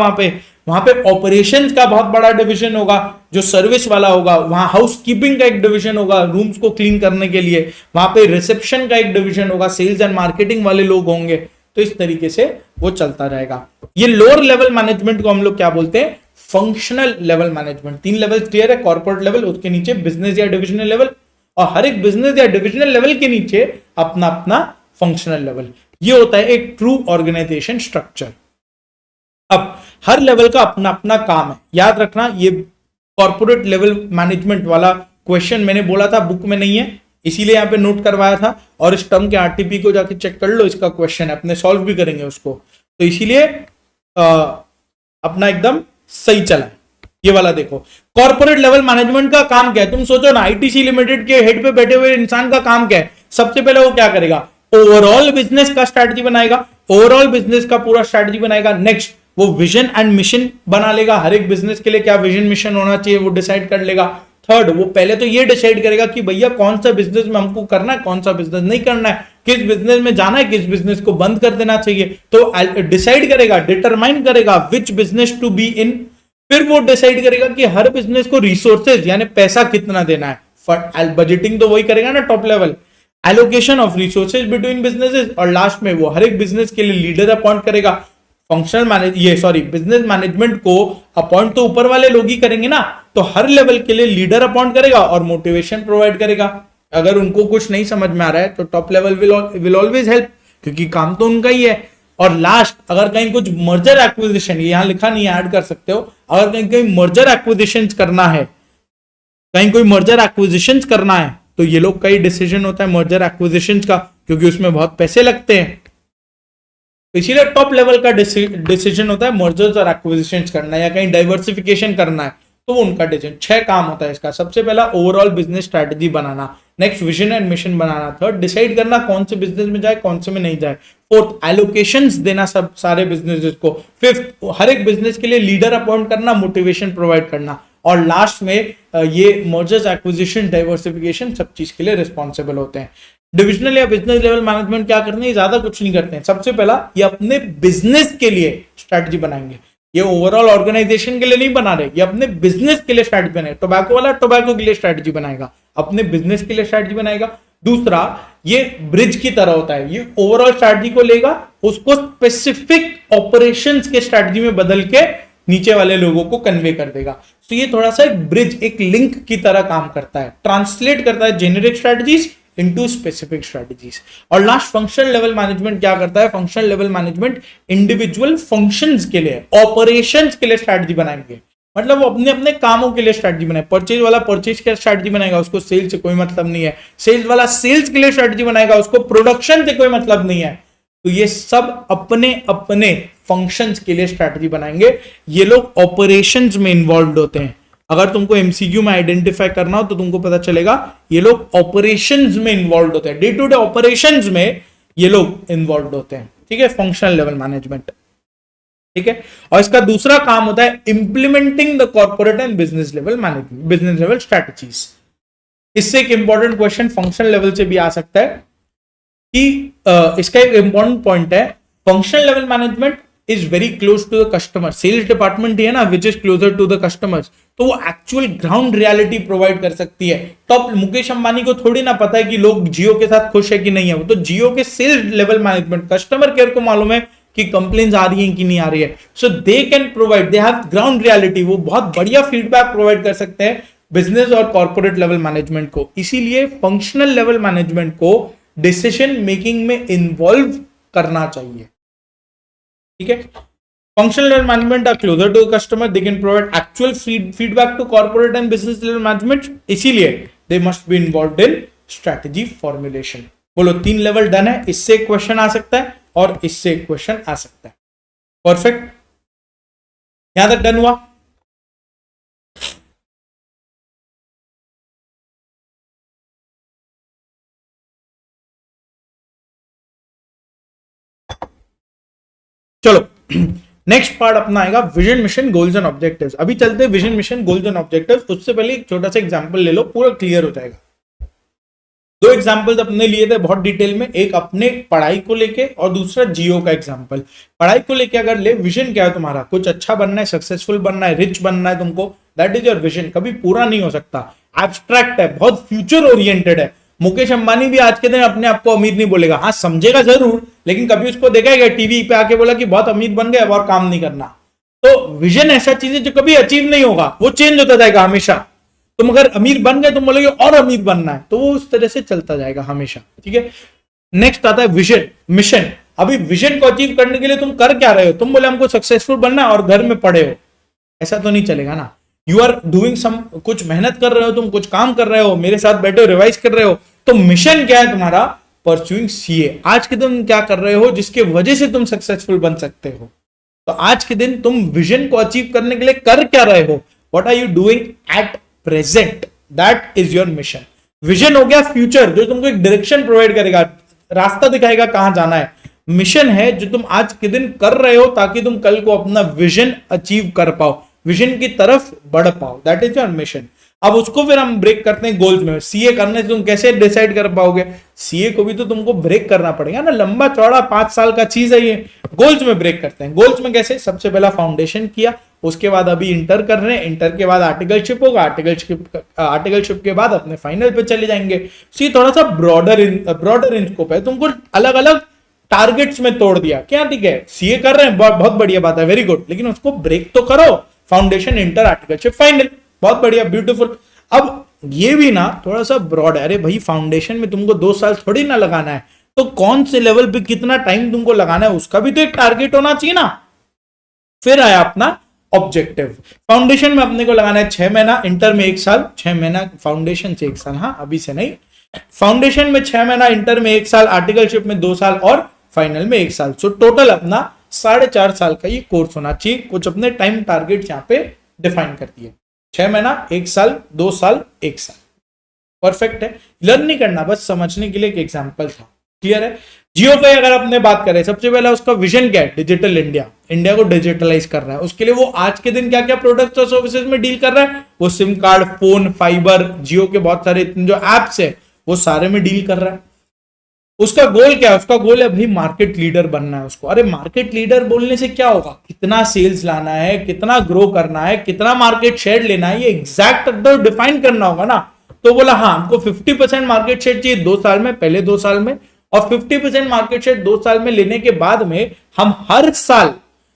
वहां पे ऑपरेशंस का बहुत बड़ा डिवीजन होगा जो सर्विस वाला होगा, वहां हाउस कीपिंग का एक डिवीजन होगा रूम्स को क्लीन करने के लिए, वहां पे रिसेप्शन का एक डिवीजन होगा, सेल्स एंड मार्केटिंग वाले लोग होंगे। तो इस तरीके से वो चलता रहेगा। ये लोअर लेवल मैनेजमेंट को हम लोग क्या बोलते हैं? Functional level management. तीन लेवल क्लियर है, कॉर्पोरेट लेवल, उसके नीचे बिजनेस या डिविजनल लेवल, और हर एक बिजनेस या डिविजनल लेवल के नीचे अपना अपना फंक्शनल लेवल। ये होता है एक ट्रू ऑर्गेनाइजेशन स्ट्रक्चर। अब हर लेवल का अपना अपना काम है, याद रखना। ये कॉर्पोरेट लेवल मैनेजमेंट वाला क्वेश्चन मैंने बोला था बुक में नहीं है, इसीलिए यहां पे नोट करवाया था, और इस टर्म के आरटीपी को जाके चेक कर लो, इसका क्वेश्चन है, अपने सॉल्व भी करेंगे उसको, तो इसीलिए अपना एकदम सही चला है। ये वाला देखो, कॉर्पोरेट लेवल मैनेजमेंट का काम क्या है? तुम सोचो ना, आईटीसी लिमिटेड के हेड पे बैठे हुए इंसान का काम क्या है? सबसे पहले वो क्या करेगा? ओवरऑल बिजनेस का स्ट्रैटेजी बनाएगा, ओवरऑल बिजनेस का पूरा स्ट्रैटेजी बनाएगा। नेक्स्ट वो विजन एंड मिशन बना लेगा, हर एक बिजनेस के लिए क्या विजन मिशन होना चाहिए वो डिसाइड कर लेगा। थर्ड, वो पहले तो ये डिसाइड करेगा कि भैया कौन सा बिजनेस में हमको करना है, कौन सा बिजनेस नहीं करना है, किस बिजनेस में जाना है, किस बिजनेस को बंद कर देना चाहिए, तो डिसाइड करेगा, डिटरमाइन करेगा which business to be in. फिर वो डिसाइड करेगा कि हर बिजनेस को रिसोर्सेज यानी पैसा कितना देना है, बजटिंग तो वही करेगा ना top level, allocation of resources between businesses, और लास्ट में वो हर एक बिजनेस के लिए लीडर अपॉइंट करेगा। बिजनेस मैनेजमेंट को अपॉइंट तो ऊपर वाले लोग ही करेंगे ना, तो हर लेवल के लिए लीडर अपॉइंट करेगा और मोटिवेशन प्रोवाइड करेगा। अगर उनको कुछ नहीं समझ में आ रहा है तो top level will always help, क्योंकि काम तो उनका ही है। और लास्ट, अगर कहीं कुछ मर्जर एक्विजिशन, यहां लिखा नहीं ऐड कर सकते हो, अगर कहीं कहीं मर्जर एक्विजिशन करना है, कहीं कोई मर्जर एक्विजिशन करना है, तो ये लोग का ही डिसीजन होता है मर्जर एक्विजिशन का, क्योंकि उसमें बहुत पैसे लगते हैं, इसीलिए टॉप लेवल का डिसीजन होता है मर्जर्स और एक्विजिशंस करना, या कहीं डाइवर्सिफिकेशन करना है तो वो उनका डिसीजन। 6 काम होता है इसका। सबसे पहला overall business strategy banana, next vision and mission banana, third decide करना कौन से बिजनेस में जाए कौन से में नहीं जाए, फोर्थ एलोकेशंस देना सब सारे बिजनेसेस को, फिफ्थ हर एक बिजनेस के लिए लीडर अपॉइंट करना, मोटिवेशन प्रोवाइड करना, और लास्ट में ये मर्जर्स, एक्विजिशन, डाइवर्सिफिकेशन सब चीज के लिए रिस्पॉन्सिबल होते हैं। डिविजनल या बिजनेस लेवल मैनेजमेंट क्या करते हैं? ज्यादा कुछ नहीं करते हैं। सबसे पहला ये अपने बिजनेस के लिए स्ट्रैटेजी बनाएंगे, ये ओवरऑल ऑर्गेनाइजेशन के लिए नहीं बना रहे, ये अपने बिजनेस के लिए स्ट्रैटेजी बनाएगा। टोबैको वाला टोबैको के लिए स्ट्रैटेजी बनाएगा, अपने बिजनेस के लिए स्ट्रैटेजी बनाएगा। दूसरा, ये ब्रिज की तरह होता है, ये ओवरऑल स्ट्रैटेजी को लेगा, उसको स्पेसिफिक ऑपरेशंस के स्ट्रैटेजी में बदल के नीचे वाले लोगों को कन्वे कर देगा। तो ये थोड़ा सा एक ब्रिज, एक लिंक की तरह काम करता है, ट्रांसलेट करता है generic strategies into specific strategies. और लास्ट, फंक्शनल लेवल मैनेजमेंट क्या करता है? Functional level management individual functions के लिए, ऑपरेशंस के लिए स्ट्रैटेजी बनाएंगे। मतलब वो अपने अपने कामों के लिए स्ट्रैटेजी बनाए। परचेज वाला परचेज का स्ट्रैटेजी बनाएगा, उसको सेल्स से कोई मतलब नहीं है। सेल्स वाला सेल्स के लिए स्ट्रैटेजी बनाएगा, उसको प्रोडक्शन से कोई मतलब नहीं है। तो ये सब अपने अपने फंक्शंस के लिए स्ट्रैटेजी बनाएंगे। ये लोग ऑपरेशंस में इन्वॉल्व होते हैं। अगर तुमको एमसीक्यू में आइडेंटिफाई करना हो तो तुमको पता चलेगा ये लोग ऑपरेशंस में इन्वॉल्व होते हैं, डे टू डे ऑपरेशंस में ये लोग इन्वॉल्व होते हैं। ठीक है, फंक्शनल लेवल मैनेजमेंट। ठीक है, और इसका दूसरा काम होता है implementing the corporate and business level management, business level strategies. इससे एक इंपॉर्टेंट क्वेश्चन फंक्शनल लेवल से भी आ सकता है कि इसका एक इंपॉर्टेंट पॉइंट है, functional level management is very close to the customer. Sales department ही है ना which is closer to the customers, तो वो एक्चुअल ग्राउंड रियलिटी प्रोवाइड कर सकती है। तो अब मुकेश अंबानी को थोड़ी ना पता है कि लोग जियो के साथ खुश है कि नहीं है, वो तो जियो के sales level management, customer care को मालूम है कि कंप्लेंट्स आ रही हैं कि नहीं आ रही है। So they can provide, they have ground reality, वो बहुत बढ़िया फीडबैक प्रोवाइड कर सकते हैं बिजनेस और कॉर्पोरेट लेवल मैनेजमेंट को। इसीलिए फंक्शनल लेवल मैनेजमेंट को डिसीजन मेकिंग में इन्वॉल्व करना चाहिए। ठीक है, functional level management are closer to the customer, they can provide actual feedback to corporate and business level management, इसीलिए they must be involved in strategy formulation। बोलो 3 level done है, इससे question आ सकता है और इससे क्वेश्चन आ सकता है। परफेक्ट, यहां तक डन हुआ। चलो नेक्स्ट पार्ट अपना आएगा vision mission goals and objectives. अभी चलते हैं vision mission goals and objectives. उससे पहले एक छोटा सा एग्जांपल ले लो, पूरा क्लियर हो जाएगा। 2 एग्जांपल्स अपने लिए थे बहुत डिटेल में, एक अपने पढ़ाई को लेके और दूसरा जियो का एग्जांपल। पढ़ाई को लेके अगर ले, विजन क्या है तुम्हारा, कुछ अच्छा बनना है, सक्सेसफुल बनना है, रिच बनना है तुमको, दैट इज योर विजन। कभी पूरा नहीं हो सकता, एब्स्ट्रैक्ट है, बहुत फ्यूचर ओरिएंटेड है। मुकेश अंबानी भी आज के दिन अपने आप को अमीर नहीं बोलेगा, हाँ समझेगा जरूर, लेकिन कभी उसको देखा है टीवी पे आके बोला कि बहुत अमीर बन गया, और काम नहीं करना। तो विजन ऐसा चीज है जो कभी अचीव नहीं होगा, वो चेंज होता जाएगा हमेशा। तुम अगर अमीर बन गए, तुम बोलोगे और अमीर बनना है, तो वो उस तरह से चलता जाएगा हमेशा। ठीक है, नेक्स्ट आता है विजन मिशन। अभी विजन को अचीव करने के लिए तुम कर क्या रहे हो, तुम बोले हमको सक्सेसफुल बनना है और घर में पड़े हो, ऐसा तो नहीं चलेगा ना। यू आर डूइंग सम, कुछ मेहनत कर रहे हो, तुम कुछ काम कर रहे हो, मेरे साथ बैठे हो, रिवाइज कर रहे हो। तो मिशन क्या है तुम्हारा, परस्यूइंग सीए। आज के दिन क्या कर रहे हो जिसके वजह से तुम सक्सेसफुल बन सकते हो। तो आज के दिन तुम विजन को अचीव करने के लिए कर क्या रहे हो, what are you doing at present, that is your mission. Vision हो गया फ्यूचर, जो तुमको एक डायरेक्शन प्रोवाइड करेगा, रास्ता दिखाएगा कहां जाना है। मिशन है जो तुम आज के दिन कर रहे हो ताकि तुम कल को अपना विजन अचीव कर पाओ, विजन की तरफ बढ़ पाओ, दैट इज योर मिशन। अब उसको फिर हम ब्रेक करते हैं गोल्स में। सीए करने से तुम कैसे डिसाइड कर पाओगे, सीए को भी तो तुमको ब्रेक करना पड़ेगा ना, लंबा चौड़ा 5 साल का चीज है ये। गोल्स में ब्रेक करते हैं। गोल्स में कैसे, सबसे पहला फाउंडेशन किया, उसके बाद अभी इंटर कर रहे हैं, इंटर के बाद आर्टिकलशिप होगा, आर्टिकलशिप के बाद अपने फाइनल पे चले जाएंगे। ये थोड़ा सा ब्रॉडर इन स्कोप है, तुमको अलग अलग टारगेट्स में तोड़ दिया क्या। ठीक है, सीए कर रहे हैं, बहुत बढ़िया बात है, वेरी गुड, लेकिन उसको ब्रेक तो करो। फाउंडेशन, इंटर, आर्टिकलशिप, फाइनल, बहुत बढ़िया, ब्यूटीफुल। अब ये भी ना थोड़ा सा ब्रॉड है, अरे भाई फाउंडेशन में तुमको 2 साल थोड़ी ना लगाना है, तो कौन से लेवल पे कितना टाइम तुमको लगाना है उसका भी तो एक टारगेट होना चाहिए ना। फिर आया अपना ऑब्जेक्टिव। फाउंडेशन में अपने को लगाना है 6 महीना, इंटर में 1 साल, 6 महीना फाउंडेशन से 1 साल, हाँ अभी से नहीं। फाउंडेशन में 6 महीना, इंटर में 1 साल, आर्टिकलशिप में 2 साल और फाइनल में 1 साल। सो टोटल अपना 4.5 साल का ये कोर्स होना चाहिए। कुछ अपने टाइम टारगेट यहाँ पे डिफाइन कर दिए, 6 महीना, 1 साल, 2 साल, 1 साल। परफेक्ट है, लर्न नहीं करना, बस समझने के लिए एक एग्जांपल था। क्लियर है। जियो पे अगर अपने बात करें, सबसे पहला उसका विजन क्या है, डिजिटल इंडिया, इंडिया को डिजिटलाइज कर रहा है। उसके लिए वो आज के दिन क्या क्या प्रोडक्ट्स और सर्विसेज में डील कर रहा है, वो सिम कार्ड, फोन, फाइबर, जियो के बहुत सारे जो एप्स है वो सारे में डील कर रहा है। उसका गोल क्या है, उसका गोल है भाई मार्केट लीडर बनना है उसको। अरे मार्केट लीडर बोलने से क्या होगा, कितना सेल्स लाना है, कितना ग्रो करना है, कितना मार्केट शेयर लेना है, ये एग्जैक्ट तो डिफाइन करना होगा ना। तो बोला हाँ हमको 50% मार्केट शेयर चाहिए 2 साल में, पहले 2 साल में, और 50% मार्केट शेयर 2 साल में लेने के बाद में हम हर साल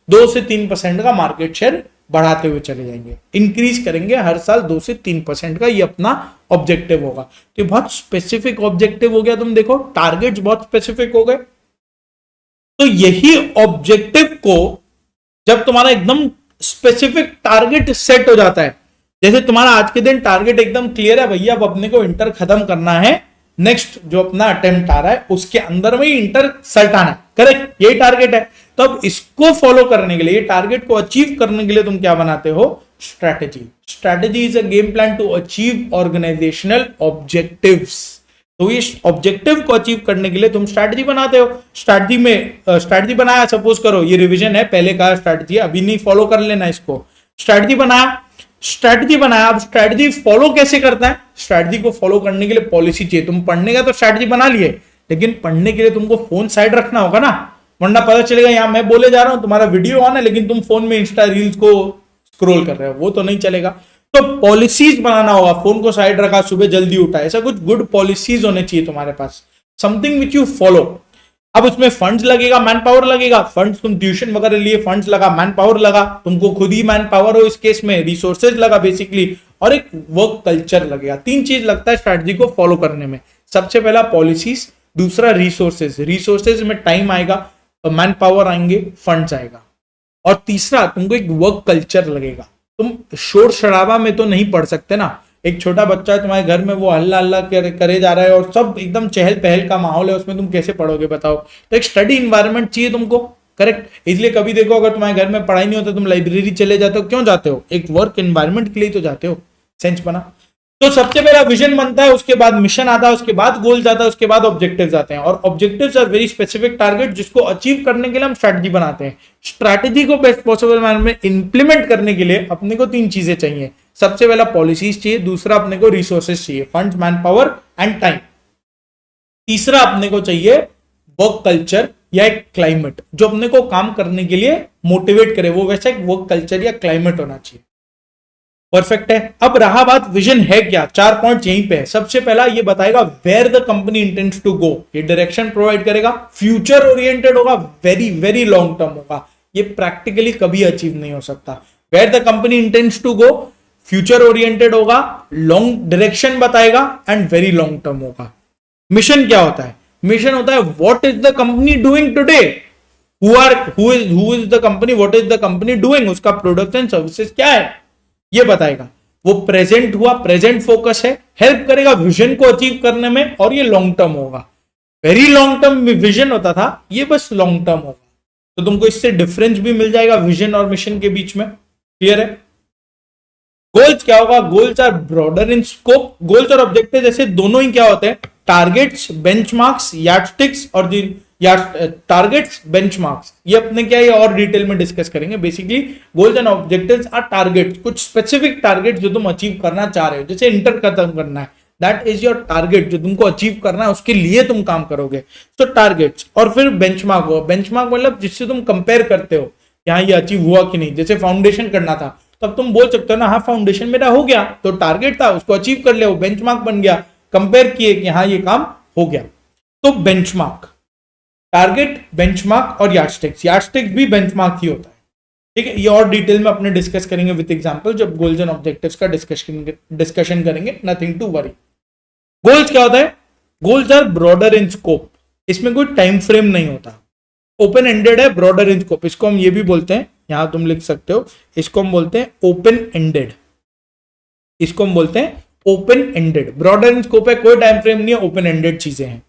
2 से 3% का मार्केट शेयर बढ़ाते हुए चले जाएंगे, इंक्रीज करेंगे हर साल 2 से 3% का, ये अपना ऑब्जेक्टिव होगा। तो बहुत स्पेसिफिक ऑब्जेक्टिव हो गया, तुम देखो टारगेट्स बहुत स्पेसिफिक हो गए। तो यही ऑब्जेक्टिव को जब तुम्हारा एकदम स्पेसिफिक टारगेट सेट हो जाता है। जैसे तुम्हारा आज के दिन टारगेट एकदम क्लियर है भैया, अब अपने को इंटर खत्म करना है, नेक्स्ट जो अपना अटेम्प्ट आ रहा है उसके अंदर में ही इंटर सल्टाना है, करेक्ट, यही टारगेट है। तो अब इसको फॉलो करने के लिए, ये टारगेट को अचीव करने के लिए तुम क्या बनाते हो? Strategy. Strategy is a game plan to achieve organisational objectives. तो ये ऑब्जेक्टिव को अचीव करने के लिए तुम स्ट्रैटेजी बनाते हो। स्ट्रैटेजी बनाया, सपोज करो ये रिवीजन है, पहले का स्ट्रैटेजी, अभी नहीं फॉलो कर लेना इसको। स्ट्रैटेजी बनाया, अब स्ट्रैटेजी फॉलो कैसे करता है? स्ट्रैटेजी को फॉलो करने के लिए पॉलिसी चाहिए। तुम पढ़ने का तो स्ट्रैटेजी बना लिए, लेकिन पढ़ने के लिए तुमको फोन साइड रखना होगा ना, वरना पता चलेगा यहां मैं बोले जा रहा हूं, तुम्हारा वीडियो ऑन है, लेकिन तुम फोन में इंस्टा रील्स को स्क्रॉल कर रहे हो, वो तो नहीं चलेगा। तो पॉलिसीज बनाना होगा, फोन को साइड रखा, सुबह जल्दी उठा, ऐसा कुछ गुड पॉलिसीज होने चाहिए तुम्हारे पास, समथिंग विच यू फॉलो। अब उसमें फंड्स लगेगा, मैन पावर लगेगा, फंड्स तुम ट्यूशन वगैरह लिए, फंड्स लगा, मैन पावर लगा, तुमको खुद ही मैन पावर हो इस केस में, रिसोर्सेज लगा बेसिकली, और एक वर्क कल्चर लगेगा। 3 चीज लगता है स्ट्रैटेजी को फॉलो करने में। सबसे पहला पॉलिसीज, दूसरा रिसोर्सेज में टाइम आएगा, मैन पावर आएंगे, फंड्स आएगा, और तीसरा तुमको एक वर्क कल्चर लगेगा। तुम शोर शराबा में तो नहीं पढ़ सकते ना। एक छोटा बच्चा है तुम्हारे घर में, वो हल्ला हल्ला करे जा रहा है और सब एकदम चहल पहल का माहौल है, उसमें तुम कैसे पढ़ोगे बताओ? तो एक स्टडी इन्वायरमेंट चाहिए तुमको, करेक्ट। इसलिए कभी देखो अगर तुम्हारे घर में पढ़ाई नहीं होता, तुम लाइब्रेरी चले जाते हो, क्यों जाते हो? एक वर्क एनवायरमेंट के लिए तो जाते हो, सेंस बना। तो सबसे पहला विजन बनता है, उसके बाद मिशन आता है, उसके बाद गोल जाता है, उसके बाद ऑब्जेक्टिव्स आते हैं, और objectives are very specific target जिसको अचीव करने के लिए हम स्ट्रैटेजी बनाते हैं। स्ट्रैटेजी को बेस्ट पॉसिबल मैनर में इंप्लीमेंट करने के लिए अपने को 3 चीजें चाहिए। सबसे पहला पॉलिसीज चाहिए, दूसरा अपने को रिसोर्सेज चाहिए, funds, man power and time, तीसरा अपने को चाहिए वर्क कल्चर या एक क्लाइमेट जो अपने को काम करने के लिए मोटिवेट करे, वो वैसा एक वर्क कल्चर या क्लाइमेट होना चाहिए। परफेक्ट है। अब रहा बात विजन है क्या, 4 पॉइंट यहीं पे है। सबसे पहला ये बताएगा where the company intends to go, ये डायरेक्शन प्रोवाइड करेगा, फ्यूचर ओरिएंटेड होगा, वेरी वेरी लॉन्ग टर्म होगा, ये प्रैक्टिकली कभी अचीव नहीं हो सकता। Where the company intends to go, future oriented होगा, लॉन्ग डायरेक्शन बताएगा एंड वेरी लॉन्ग टर्म होगा। मिशन क्या होता है? मिशन होता है what is the company doing today, who is the company, what is the company doing, उसका product and services क्या है ये बताएगा। वो प्रेजेंट हुआ, प्रेजेंट फोकस है, हेल्प करेगा विजन को अचीव करने में, और ये लॉन्ग टर्म होगा। वेरी लॉन्ग टर्म विजन होता था, ये बस लॉन्ग टर्म होगा। तो तुमको इससे डिफरेंस भी मिल जाएगा विजन और मिशन के बीच में, क्लियर है। गोल्स क्या होगा? Goals are broader in scope. Goals और ऑब्जेक्टिव जैसे दोनों ही क्या होते हैं? टारगेट्स, बेंचमार्क्स, यार्डस्टिक्स, और टारगेट्स, बेंचमार्क्स, ये अपने क्या, ये और डिटेल में डिस्कस करेंगे। Basically goals and objectives are targets, कुछ स्पेसिफिक टारगेट जो तुम अचीव करना चाह रहे हो, जैसे इंटर खत्म करना है, दैट इज योर टारगेट जो तुमको अचीव करना है, उसके लिए तुम काम करोगे, तो टारगेट्स। और फिर बेंचमार्क हो, बेंचमार्क मतलब जिससे तुम कंपेयर करते हो यहाँ ये अचीव हुआ कि नहीं। जैसे फाउंडेशन करना था, तब तुम बोल सकते हो ना, हाँ फाउंडेशन मेरा हो गया, तो टारगेट था उसको अचीव कर लिया, वो बेंचमार्क बन गया, कंपेयर किए कि हाँ ये काम हो गया। तो बेंचमार्क, टारगेट, बेंचमार्क और यार्डस्टिक्स। यार्डस्टिक्स भी बेंचमार्क ही होता है, ठीक है। ये और डिटेल में अपने डिस्कस करेंगे विद एग्जांपल जब गोल्स एंड ऑब्जेक्टिव्स का डिस्कशन करेंगे, नथिंग टू वरी। गोल्स क्या होता है? Goals are broader in scope, इसमें कोई टाइम फ्रेम नहीं होता, ओपन एंडेड है, ब्रॉडर इन स्कोप। इसको हम ये भी बोलते हैं, यहां तुम लिख सकते हो, इसको हम बोलते हैं ओपन एंडेड, इसको हम बोलते हैं open ended. Broader in scope है, कोई टाइम फ्रेम नहीं है, ओपन एंडेड चीजें हैं।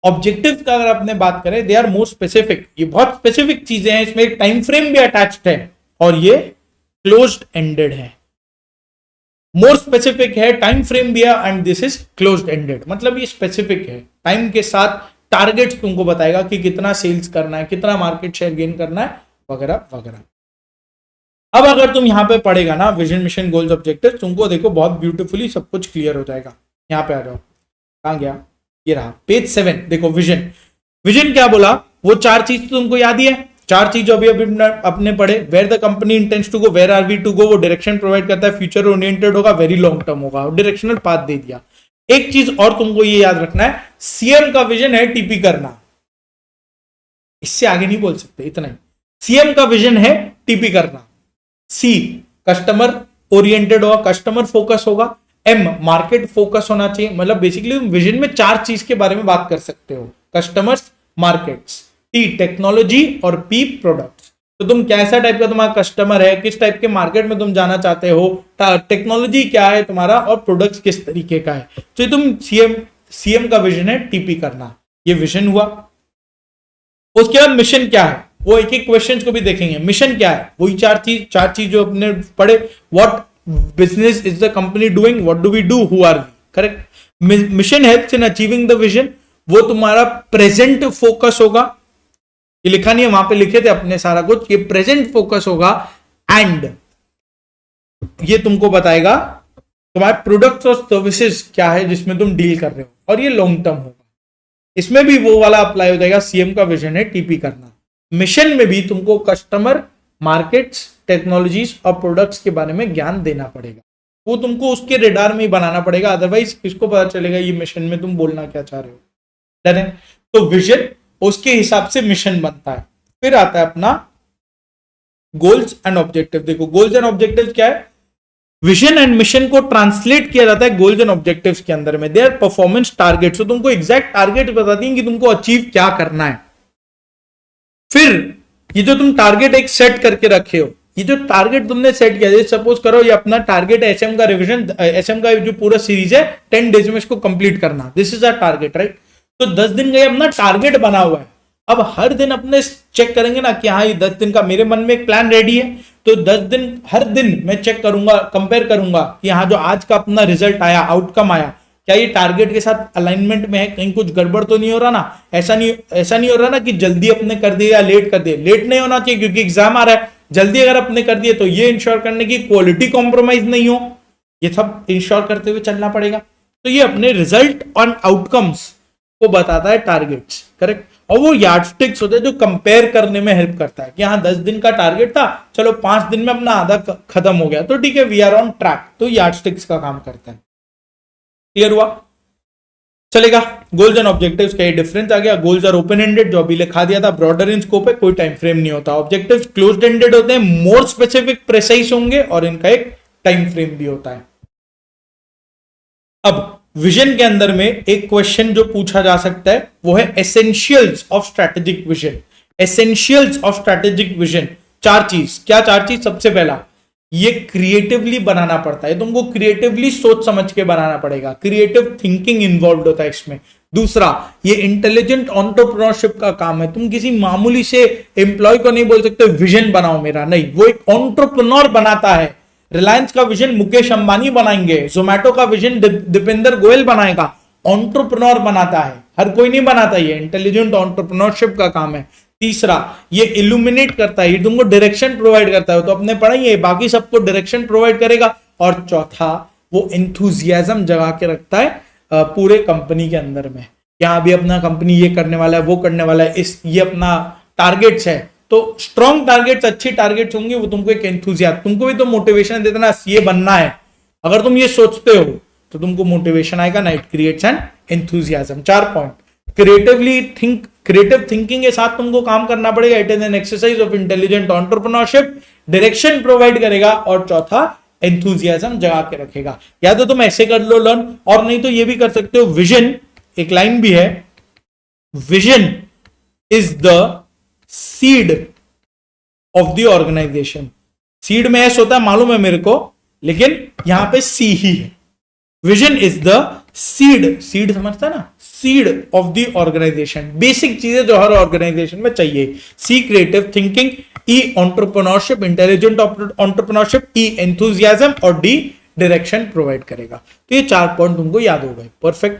ऑब्जेक्टिव का अगर आपने बात करें, दे आर मोर स्पेसिफिक, ये बहुत स्पेसिफिक चीजें हैं, इसमें एक टाइम फ्रेम भी अटैच्ड है, और ये क्लोज्ड एंडेड है, मोर स्पेसिफिक है, टाइम फ्रेम भी है, and this is closed ended, मतलब ये स्पेसिफिक है, टाइम के साथ टारगेट्स तुमको बताएगा कि कितना सेल्स करना है, कितना मार्केट शेयर गेन करना है, वगैरह वगैरह। अब अगर तुम यहां पे पढ़ेगा ना विजन, मिशन, गोल्स, ऑब्जेक्टिव, तुमको देखो बहुत ब्यूटीफुली सब कुछ क्लियर हो जाएगा। यहां पे आ जाओ, कहां गया, ये रहा पेज 7, देखो विजन। विजन क्या बोला? वो 4 चीज तो तुमको याद ही है, 4 चीज अभी अपने पढ़े। Where the company intends to go, where are we to go, वो डायरेक्शन प्रोवाइड करता है, फ्यूचर ओरिएंटेड होगा, वेरी लॉन्ग टर्म होगा, डायरेक्शनल पाथ दे दिया। एक चीज और तुमको ये याद रखना है, सीएम का विजन है टीपी करना, इससे आगे नहीं बोल सकते, इतना ही। सीएम का विजन है टीपी करना। सी कस्टमर ओरिएंटेड होगा, कस्टमर फोकस होगा। एम मार्केट फोकस होना चाहिए, मतलब बेसिकली विजन में 4 चीज के बारे में बात कर सकते हो, कस्टमर्स, मार्केट्स। टी टेक्नोलॉजी, और पी प्रोडक्ट्स। तो तुम कैसा टाइप का तुम्हारा कस्टमर है, किस टाइप के मार्केट में तुम जाना चाहते हो, टेक्नोलॉजी क्या है तुम्हारा, और प्रोडक्ट्स किस तरीके का है। तो ये तुम सीएम का विजन है टीपी करना, ये विजन हुआ। उसके बाद मिशन क्या है, वो एक एक क्वेश्चन को भी देखेंगे। मिशन क्या है, वही चार चीज जो अपने पढ़े। What business is the company doing, what do we do, who are we, correct. Mission helps in achieving the vision, वो तुम्हारा प्रेजेंट फोकस होगा। ये लिखा नहीं है, वहां पे लिखे थे अपने सारा कुछ, ये प्रेजेंट फोकस होगा। एंड ये तुमको बताएगा तुम्हारे प्रोडक्ट्स और सर्विसेज क्या है जिसमें तुम डील कर रहे हो, और ये लॉन्ग टर्म होगा। इसमें भी वो वाला अप्लाई हो जाएगा, सीएम का विजन है टीपी करना। मिशन में भी तुमको कस्टमर, मार्केट्स, टेक्नोलॉजीज और प्रोडक्ट्स के बारे में ज्ञान देना पड़ेगा, वो तुमको उसके रेडार में ही बनाना पड़ेगा, अदरवाइज किसको पता चलेगा ये मिशन में तुम बोलना क्या चाह रहे हो। डन है। तो विजन, उसके हिसाब से मिशन बनता है। फिर आता है अपना गोल्स एंड ऑब्जेक्टिव। देखो गोल्स एंड ऑब्जेक्टिव क्या है, विजन एंड मिशन को ट्रांसलेट किया जाता है गोल्स एंड ऑब्जेक्टिव्स के अंदर में। दे आर परफॉर्मेंस टारगेट्स, तो तुमको एग्जैक्ट टारगेट बताती हैं कि तुमको अचीव क्या करना है। फिर ये जो तुम टारगेट एक सेट करके रखे हो, ये जो टारगेट तुमने सेट किया, सपोज करो ये अपना टारगेट एचएम का रिवीजन, एचएम का जो पूरा सीरीज है 10 डेज में इसको कंप्लीट करना, this is a target, right. तो 10 दिन का ये अपना टारगेट बना हुआ है। अब हर दिन अपने चेक करेंगे ना कि हाँ ये 10 दिन का मेरे मन में एक प्लान रेडी है, तो 10 दिन हर दिन मैं चेक करूंगा, कंपेयर करूंगा कि हाँ जो आज का अपना रिजल्ट आया, आउटकम आया, क्या ये टारगेट के साथ अलाइनमेंट में है, कहीं कुछ गड़बड़ तो नहीं हो रहा ना। ऐसा नहीं हो रहा ना कि जल्दी अपने कर दिए या लेट कर दिए। लेट नहीं होना चाहिए क्योंकि एग्जाम आ रहा है। जल्दी अगर अपने कर दिए तो ये इंश्योर करने की क्वालिटी कॉम्प्रोमाइज नहीं हो, ये सब इंश्योर करते हुए चलना पड़ेगा। तो ये अपने रिजल्ट और आउटकम्स को बताता है टारगेट्स, करेक्ट। और वो यार्डस्टिक्स होते हैं जो कंपेयर करने में हेल्प करता है कि हाँ 10 दिन का टारगेट था, चलो 5 दिन में अपना आधा खत्म हो गया, तो ठीक है, वी आर ऑन ट्रैक। तो यार्डस्टिक्स का काम करता है। क्लियर हुआ, चलेगा। गोल्स एंड ऑब्जेक्टिव्स का ये डिफरेंस आ गया। गोल्स आर ओपन एंडेड, जो अभी लिखा दिया था, ब्रॉडर इन स्कोप है, कोई टाइम फ्रेम नहीं होता। ऑब्जेक्टिव्स क्लोज्ड एंडेड होते हैं, मोर स्पेसिफिक, प्रिसाइज होंगे, और इनका एक टाइम फ्रेम भी होता है। अब विजन के अंदर में एक क्वेश्चन जो पूछा जा सकता है वो है essentials of strategic vision. Essentials of strategic vision, चार चीज। क्या चार चीज? सबसे पहला, ये क्रिएटिवली बनाना पड़ता है, तुमको क्रिएटिवली सोच समझ के बनाना पड़ेगा, क्रिएटिव थिंकिंग इन्वॉल्व होता है इसमें। दूसरा, ये इंटेलिजेंट एंटरप्रेन्योरशिप का काम है, तुम किसी मामूली से एम्प्लॉय को नहीं बोल सकते विजन बनाओ मेरा, नहीं, वो एक एंटरप्रेन्योर बनाता है। रिलायंस का विजन मुकेश अंबानी बनाएंगे, जोमैटो का विजन दीपेंद्र गोयल बनाएगा, एंटरप्रेन्योर बनाता है, हर कोई नहीं बनाता, ये इंटेलिजेंट एंटरप्रेन्योरशिप का काम है। तीसरा, ये इल्यूमिनेट करता है, ये तुमको डायरेक्शन प्रोवाइड करता है, तो अपने पढ़ेंगे, बाकी सबको डायरेक्शन प्रोवाइड करेगा। और चौथा, वो एंथुजियाज्म जगा के रखता है पूरे कंपनी के अंदर में, यहाँ भी अपना कंपनी ये करने वाला है, वो करने वाला है, इस ये अपना टारगेट्स है। तो स्ट्रॉन्ग टारगेट्स, अच्छी टारगेट्स होंगे, वो तुमको एक एंथुजियाज्म, तुमको भी तो मोटिवेशन देता ना, ये बनना है। अगर तुम ये सोचते हो तो तुमको मोटिवेशन आएगा ना, it creates an enthusiasm. 4 point. Creative thinking के साथ तुमको काम करना पड़ेगा, it is an exercise of intelligent entrepreneurship, direction provide करेगा, और चौथा एंथुजियाज्म जगा के रखेगा। या तो तुम ऐसे कर लो लर्न, और नहीं तो ये भी कर सकते हो। विजन, एक लाइन भी है, vision is the seed of the organisation. Seed में एस होता है, मालूम है मेरे को, लेकिन यहां पे सी ही है। Vision is the seed, seed समझता ना, seed of the organisation. Basic चीजें जो हर ऑर्गेनाइजेशन में चाहिए, C creative thinking, E entrepreneurship, intelligent entrepreneurship, E enthusiasm, और डी डायरेक्शन प्रोवाइड करेगा। तो ये 4 पॉइंट तुमको याद हो गए, परफेक्ट।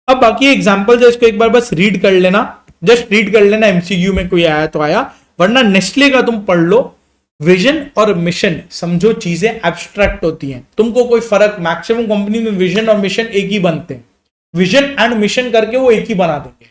अब बाकी एग्जांपल्स है, इसको एक बार बस रीड कर लेना, जस्ट रीड कर लेना, एमसीक्यू में कोई आया तो आया, वरना नेस्ले का तुम पढ़ लो। विजन और मिशन, समझो चीजें एब्स्ट्रैक्ट होती हैं, तुमको कोई फर्क, मैक्सिमम कंपनी में विजन और मिशन एक ही बनते हैं, विजन एंड मिशन करके वो एक ही बना देंगे।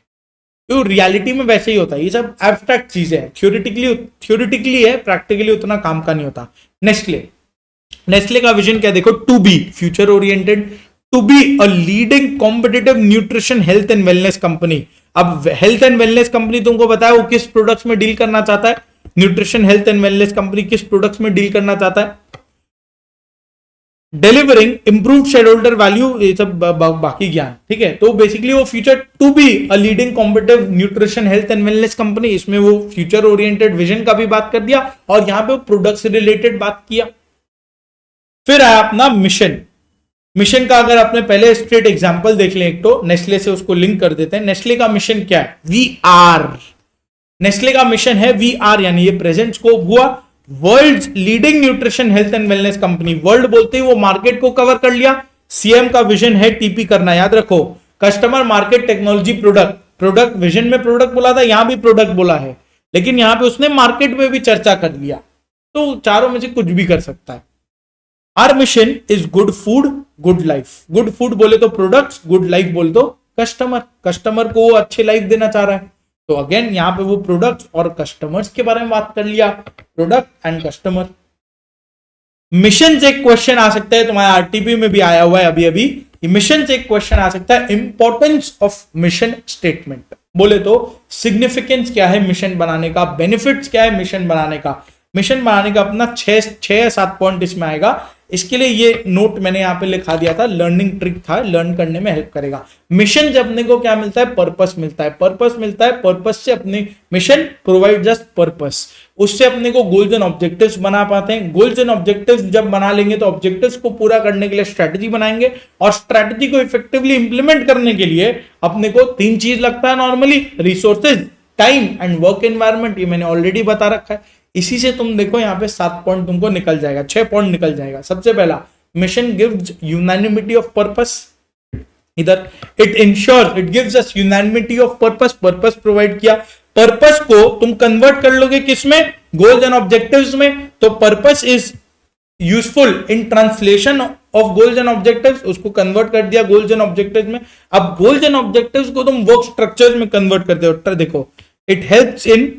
तो रियलिटी में वैसे ही होता है, ये सब एब्स्ट्रैक्ट चीजें हैं, थ्योरेटिकली है, प्रैक्टिकली उतना काम का नहीं होता। नेस्ले का विजन क्या, देखो, to be future oriented, to be a leading competitive nutrition health and wellness company. अब हेल्थ एंड वेलनेस कंपनी तुमको बताया वो किस प्रोडक्ट्स में डील करना चाहता है, nutrition health and wellness company किस प्रोडक्ट्स में डील करना चाहता है, delivering improved share holder value, ये सब बाकी ज्ञान, ठीक है। तो बेसिकली वो future to be a leading competitive nutrition health and wellness company, इसमें वो फ्यूचर ओरिएंटेड विजन का भी बात कर दिया और यहां पे प्रोडक्ट से रिलेटेड बात किया। फिर आया अपना मिशन। मिशन का अगर आपने पहले स्ट्रेट एग्जांपल देख लें, एक तो नेस्ले से उसको लिंक कर देते हैं। नेस्ले का मिशन क्या है? We are. नेस्ले का मिशन है वी आर, यानी ये प्रेजेंट स्कोप हुआ, world leading nutrition health and wellness company. World बोलते ही वो मार्केट को कवर कर लिया। सीएम का विजन है टीपी करना, याद रखो। Customer, market, technology, product. Product vision में प्रोडक्ट बोला था, यहां भी प्रोडक्ट बोला है, लेकिन यहां पे उसने मार्केट में भी चर्चा कर लिया। तो चारों में से कुछ भी कर सकता है। Our mission is good food good life. Good food बोले तो प्रोडक्ट्स, गुड लाइफ बोले तो कस्टमर। कस्टमर को वो अच्छी लाइफ देना चाह रहा है, तो अगेन यहां पे वो प्रोडक्ट्स और कस्टमर्स के बारे में बात कर लिया, प्रोडक्ट एंड कस्टमर। मिशन से एक क्वेश्चन आ सकता है, तुम्हारे आरटीपी में भी आया हुआ है अभी अभी। मिशन से एक क्वेश्चन आ सकता है, इंपॉर्टेंस ऑफ मिशन स्टेटमेंट। बोले तो सिग्निफिकेंस क्या है मिशन बनाने का, बेनिफिट्स क्या है मिशन बनाने का। मिशन बनाने का अपना 6 या 7 पॉइंट इसमें आएगा। इसके लिए ये नोट मैंने यहां पे लिखा दिया था, लर्निंग ट्रिक था, लर्न करने में हेल्प करेगा। मिशन से अपने को क्या मिलता है? पर्पस मिलता है। पर्पस मिलता है, पर्पस से अपने मिशन प्रोवाइड जस्ट पर्पस, उससे अपने को गोल्स एंड ऑब्जेक्टिव्स बना पाते हैं। गोल्स एंड ऑब्जेक्टिव्स जब बना लेंगे तो ऑब्जेक्टिव्स को पूरा करने के लिए स्ट्रेटजी बनाएंगे, और स्ट्रेटजी को इफेक्टिवली इंप्लीमेंट करने के लिए अपने को 3 चीज लगता है normally, resources, time and work environment. ये मैंने ऑलरेडी बता रखा है। इसी से तुम देखो यहाँ पे 7 पॉइंट तुमको निकल जाएगा, 6 पॉइंट निकल जाएगा। सबसे पहला, mission gives unanimity of purpose. इधर it ensures, it gives us unanimity of purpose. Purpose provide किया। पर्पस को तुम कन्वर्ट कर लोगे किसमें? गोल्स एंड ऑब्जेक्टिव्स में। तो purpose is useful in translation of goals and objectives, उसको कन्वर्ट कर दिया गोल्स एंड ऑब्जेक्टिव्स में। अब गोल्स एंड ऑब्जेक्टिव्स को तुम वर्क स्ट्रक्चर्स में कन्वर्ट करते हो। देखो, it helps in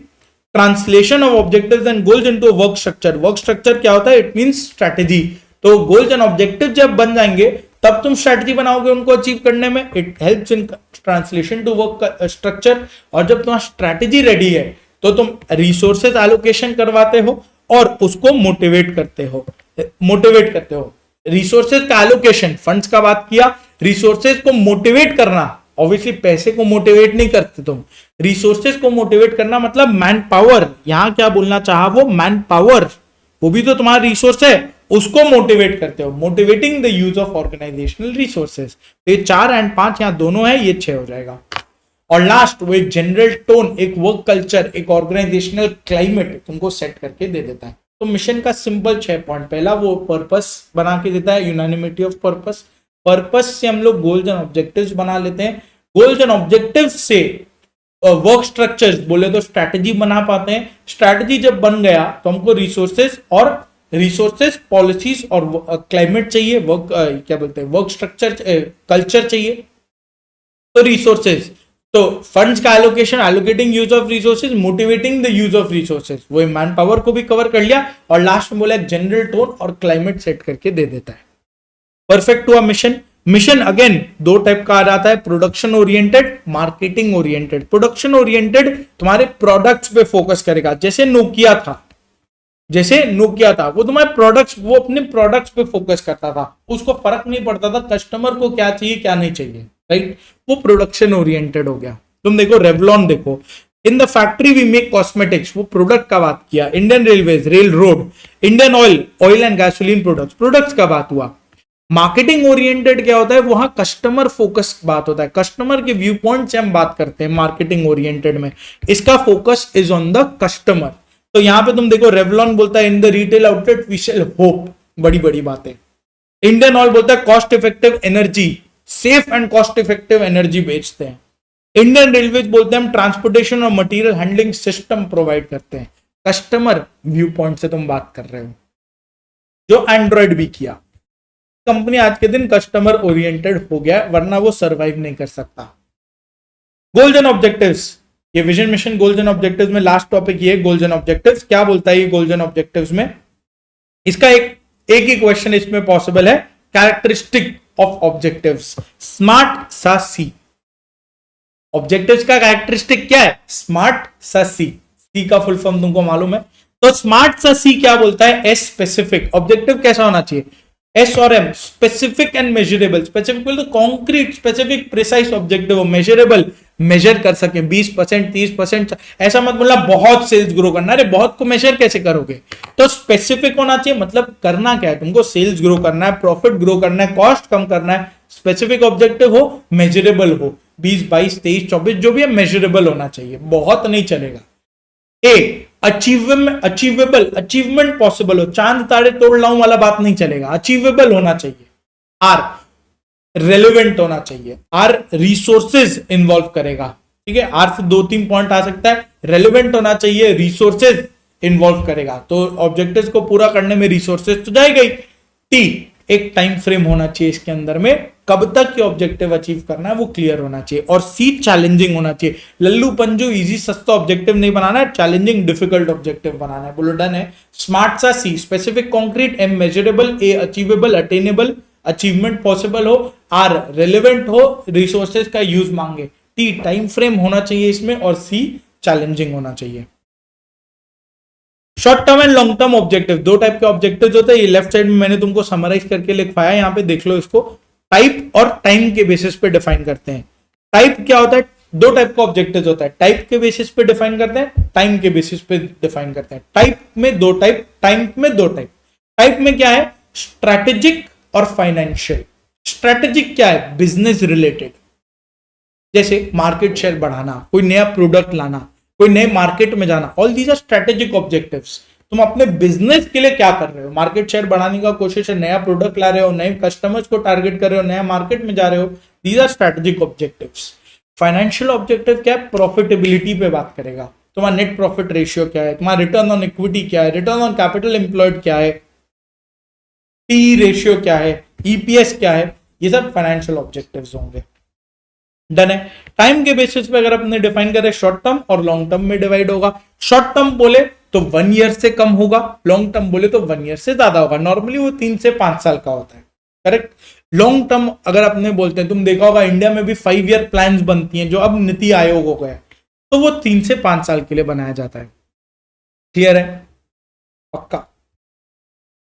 translation of objectives and goals into work structure. Work structure क्या होता है? It means strategy. तो गोल्स एंड ऑब्जेक्टिव जब बन जाएंगे तब तुम स्ट्रेटजी बनाओगे उनको अचीव करने में। It helps in translation to work structure. और जब तुम्हारा स्ट्रेटजी रेडी है तो तुम रिसोर्सेज एलोकेशन करवाते हो और उसको मोटिवेट करते हो। रिसोर्सेज का एलोकेशन, फंड्स का बात किया, रिसोर्सेज को मोटिवेट करना। ऑब्वियसली पैसे को मोटिवेट नहीं करते तुम, रिसोर्सेज को मोटिवेट करना मतलब मैन पावर। यहां क्या बोलना चाहा वो? मैन पावर, वो भी तो तुम्हारा रिसोर्स है, उसको मोटिवेट करते हो। Motivating the use of organisational resources. तो ये 4 एंड 5 यहां दोनों है, ये 6 हो जाएगा। और लास्ट, वो एक जनरल टोन, एक वर्क कल्चर, एक ऑर्गेनाइजेशनल क्लाइमेट तुमको सेट करके दे देता है। तो मिशन का सिंपल 6 पॉइंट। पहला, वो पर्पस बना के देता है, यूनानिमिटी ऑफ पर्पस। पर्पस से हम लोग गोल्स एंड ऑब्जेक्टिव्स बना लेते हैं। गोल्स एंड ऑब्जेक्टिव्स से वर्क स्ट्रक्चर्स बोले तो स्ट्रैटेजी बना पाते हैं। स्ट्रैटेजी जब बन गया तो हमको रिसोर्सेज, पॉलिसीज और क्लाइमेट चाहिए, वर्क क्या बोलते हैं, वर्क स्ट्रक्चर, कल्चर चाहिए। तो रिसोर्सेज, तो फंड्स का allocation, allocating use of resources, motivating the use of resources, वो मैन पावर को भी कवर कर लिया। और लास्ट में बोला जनरल टोन और क्लाइमेट सेट करके दे देता है। परफेक्ट हुआ मिशन। मिशन अगेन 2 टाइप का आ जाता है, production oriented, marketing oriented. Production oriented तुम्हारे प्रोडक्ट्स पे फोकस करेगा, जैसे नोकिया था, वो तुम्हारे प्रोडक्ट्स, वो अपने प्रोडक्ट्स पे फोकस करता था, उसको फर्क नहीं पड़ता था कस्टमर को क्या चाहिए क्या नहीं चाहिए, राइट। वो प्रोडक्शन ओरिएंटेड हो गया। तुम देखो रेवलॉन, देखो in the factory we make cosmetics, वो प्रोडक्ट का बात किया। Indian railways, rail road. Indian oil and gasoline products का बात हुआ। मार्केटिंग ओरिएंटेड क्या होता है? वहां कस्टमर फोकस बात होता है, कस्टमर के व्यू पॉइंट से हम बात करते हैं मार्केटिंग ओरिएंटेड में। इसका focus is on the customer. तो यहां पे तुम देखो रेवलॉन बोलता है in the retail outlet we sell hope, बड़ी बड़ी बातें। इंडियन ऑयल बोलता है cost effective energy, safe and cost effective energy बेचते हैं। इंडियन रेलवेज बोलते हैं हम ट्रांसपोर्टेशन और मटेरियल हैंडलिंग सिस्टम प्रोवाइड करते हैं। कस्टमर व्यू पॉइंट से तुम बात कर रहे हो, जो एंड्रॉइड भी किया। कंपनी आज के दिन कस्टमर ओरिएंटेड हो गया, वरना वो सरवाइव नहीं कर सकता। गोल्स एंड ऑब्जेक्टिव्स, ये vision mission goals and objectives में लास्ट टॉपिक ये गोल्स एंड ऑब्जेक्टिव्स। क्या बोलता है ये गोल्स एंड ऑब्जेक्टिव्स में? इसका एक ही क्वेश्चन इसमें पॉसिबल है, कैरेक्टरिस्टिक ऑफ ऑब्जेक्टिव्स। स्मार्ट सा सी, ऑब्जेक्टिव्स का कैरेक्टरिस्टिक क्या है? स्मार्ट सा सी। सी का फुल फॉर्म तुमको मालूम है? तो स्मार्ट सा सी क्या बोलता है? S specific. ऑब्जेक्टिव कैसा होना चाहिए? एस और M, specific and measurable. Specific बोले तो कॉन्क्रीट, स्पेसिफिक, प्रिसाइज ऑब्जेक्टिव हो। मेजरेबल, मेजर कर सके, 20%, 30%। ऐसा मत बोलना बहुत सेल्स ग्रो करना, अरे बहुत को मेजर कैसे करोगे? तो स्पेसिफिक होना चाहिए, मतलब करना क्या है तुमको? सेल्स ग्रो करना है, प्रॉफिट ग्रो करना है, कॉस्ट कम करना है। स्पेसिफिक ऑब्जेक्टिव हो, मेजरेबल हो, 20, 22, 23, 24 जो भी है मेजरेबल होना चाहिए, बहुत नहीं चलेगा। ए अचीवेबल, अचीवमेंट पॉसिबल हो, चांद तारे तोड़ लाऊं वाला बात नहीं चलेगा, अचीवेबल होना चाहिए। आर रेलेवेंट होना चाहिए, आर रिसोर्सेज इन्वॉल्व करेगा, ठीक है। आर से 2-3 पॉइंट आ सकता है, रेलेवेंट होना चाहिए, रिसोर्सेज इन्वॉल्व करेगा, तो ऑब्जेक्टिव्स को पूरा करने में रिसोर्सेज तो जाएगा ही। टी एक टाइम फ्रेम होना चाहिए इसके अंदर में, कब तक ये ऑब्जेक्टिव अचीव करना है वो क्लियर होना चाहिए। और सी चैलेंजिंग होना चाहिए, लल्लू पंजू इजी सस्ता ऑब्जेक्टिव नहीं बनाना है, चैलेंजिंग डिफिकल्ट ऑब्जेक्टिव बनाना है। बोलो डन है। स्मार्ट सा सी स्पेसिफिक कॉन्क्रीट, एम मेजरेबल, ए अचीवेबल अटेनेबल, अचीवमेंट पॉसिबल हो, आर रेलेवेंट हो, रिसोर्सेज का यूज मांगे, टी टाइम फ्रेम होना चाहिए इसमें, और सी चैलेंजिंग होना चाहिए। Short term and long term objective, दो टाइप के ऑब्जेक्टिव होते हैं। ये लेफ्ट साइड में मैंने तुमको समराइज करके लिखवाया, यहां पे देख लो इसको। टाइप और टाइम के बेसिस पे डिफाइन करते हैं। टाइप क्या होता है? दो टाइप का ऑब्जेक्टिव होता है, टाइप के बेसिस पे डिफाइन करते हैं, टाइम के बेसिस पे डिफाइन करते हैं। टाइप में दो टाइप, टाइम में दो टाइप। टाइप में क्या है? स्ट्रैटेजिक और फाइनेंशियल। स्ट्रैटेजिक क्या है? बिजनेस रिलेटेड, जैसे मार्केट शेयर बढ़ाना, कोई नया प्रोडक्ट लाना, कोई नए मार्केट में जाना, all these are strategic objectives. तुम अपने बिजनेस के लिए क्या कर रहे हो? मार्केट शेयर बढ़ाने का कोशिश है, नया प्रोडक्ट ला रहे हो, नए कस्टमर्स को टारगेट कर रहे हो, नया मार्केट में जा रहे हो, these are strategic objectives. Financial objective क्या है? प्रॉफिटेबिलिटी पे बात करेगा, तुम्हारा नेट प्रॉफिट रेशियो क्या है, तुम्हारा रिटर्न ऑन इक्विटी क्या है, रिटर्न ऑन कैपिटल एम्प्लॉयड क्या है, पी रेशियो क्या है, ईपीएस क्या है, ये सब फाइनेंशियल ऑब्जेक्टिव्स होंगे। डन है। टाइम के बेसिस पे अगर अपने डिफाइन करें, शॉर्ट टर्म और लॉन्ग टर्म में डिवाइड होगा। शॉर्ट टर्म बोले तो 1 ईयर से कम होगा, लॉन्ग टर्म बोले तो 1 ईयर से ज्यादा होगा। नॉर्मली वो 3 से 5 साल का होता है, करेक्ट। लॉन्ग टर्म अगर अपने बोलते हैं, तुम देखा होगा इंडिया में भी 5 ईयर प्लान्स बनती हैं, जो अब नीति आयोग हो गया, तो वो 3 से 5 साल के लिए बनाया जाता है। क्लियर है? पक्का।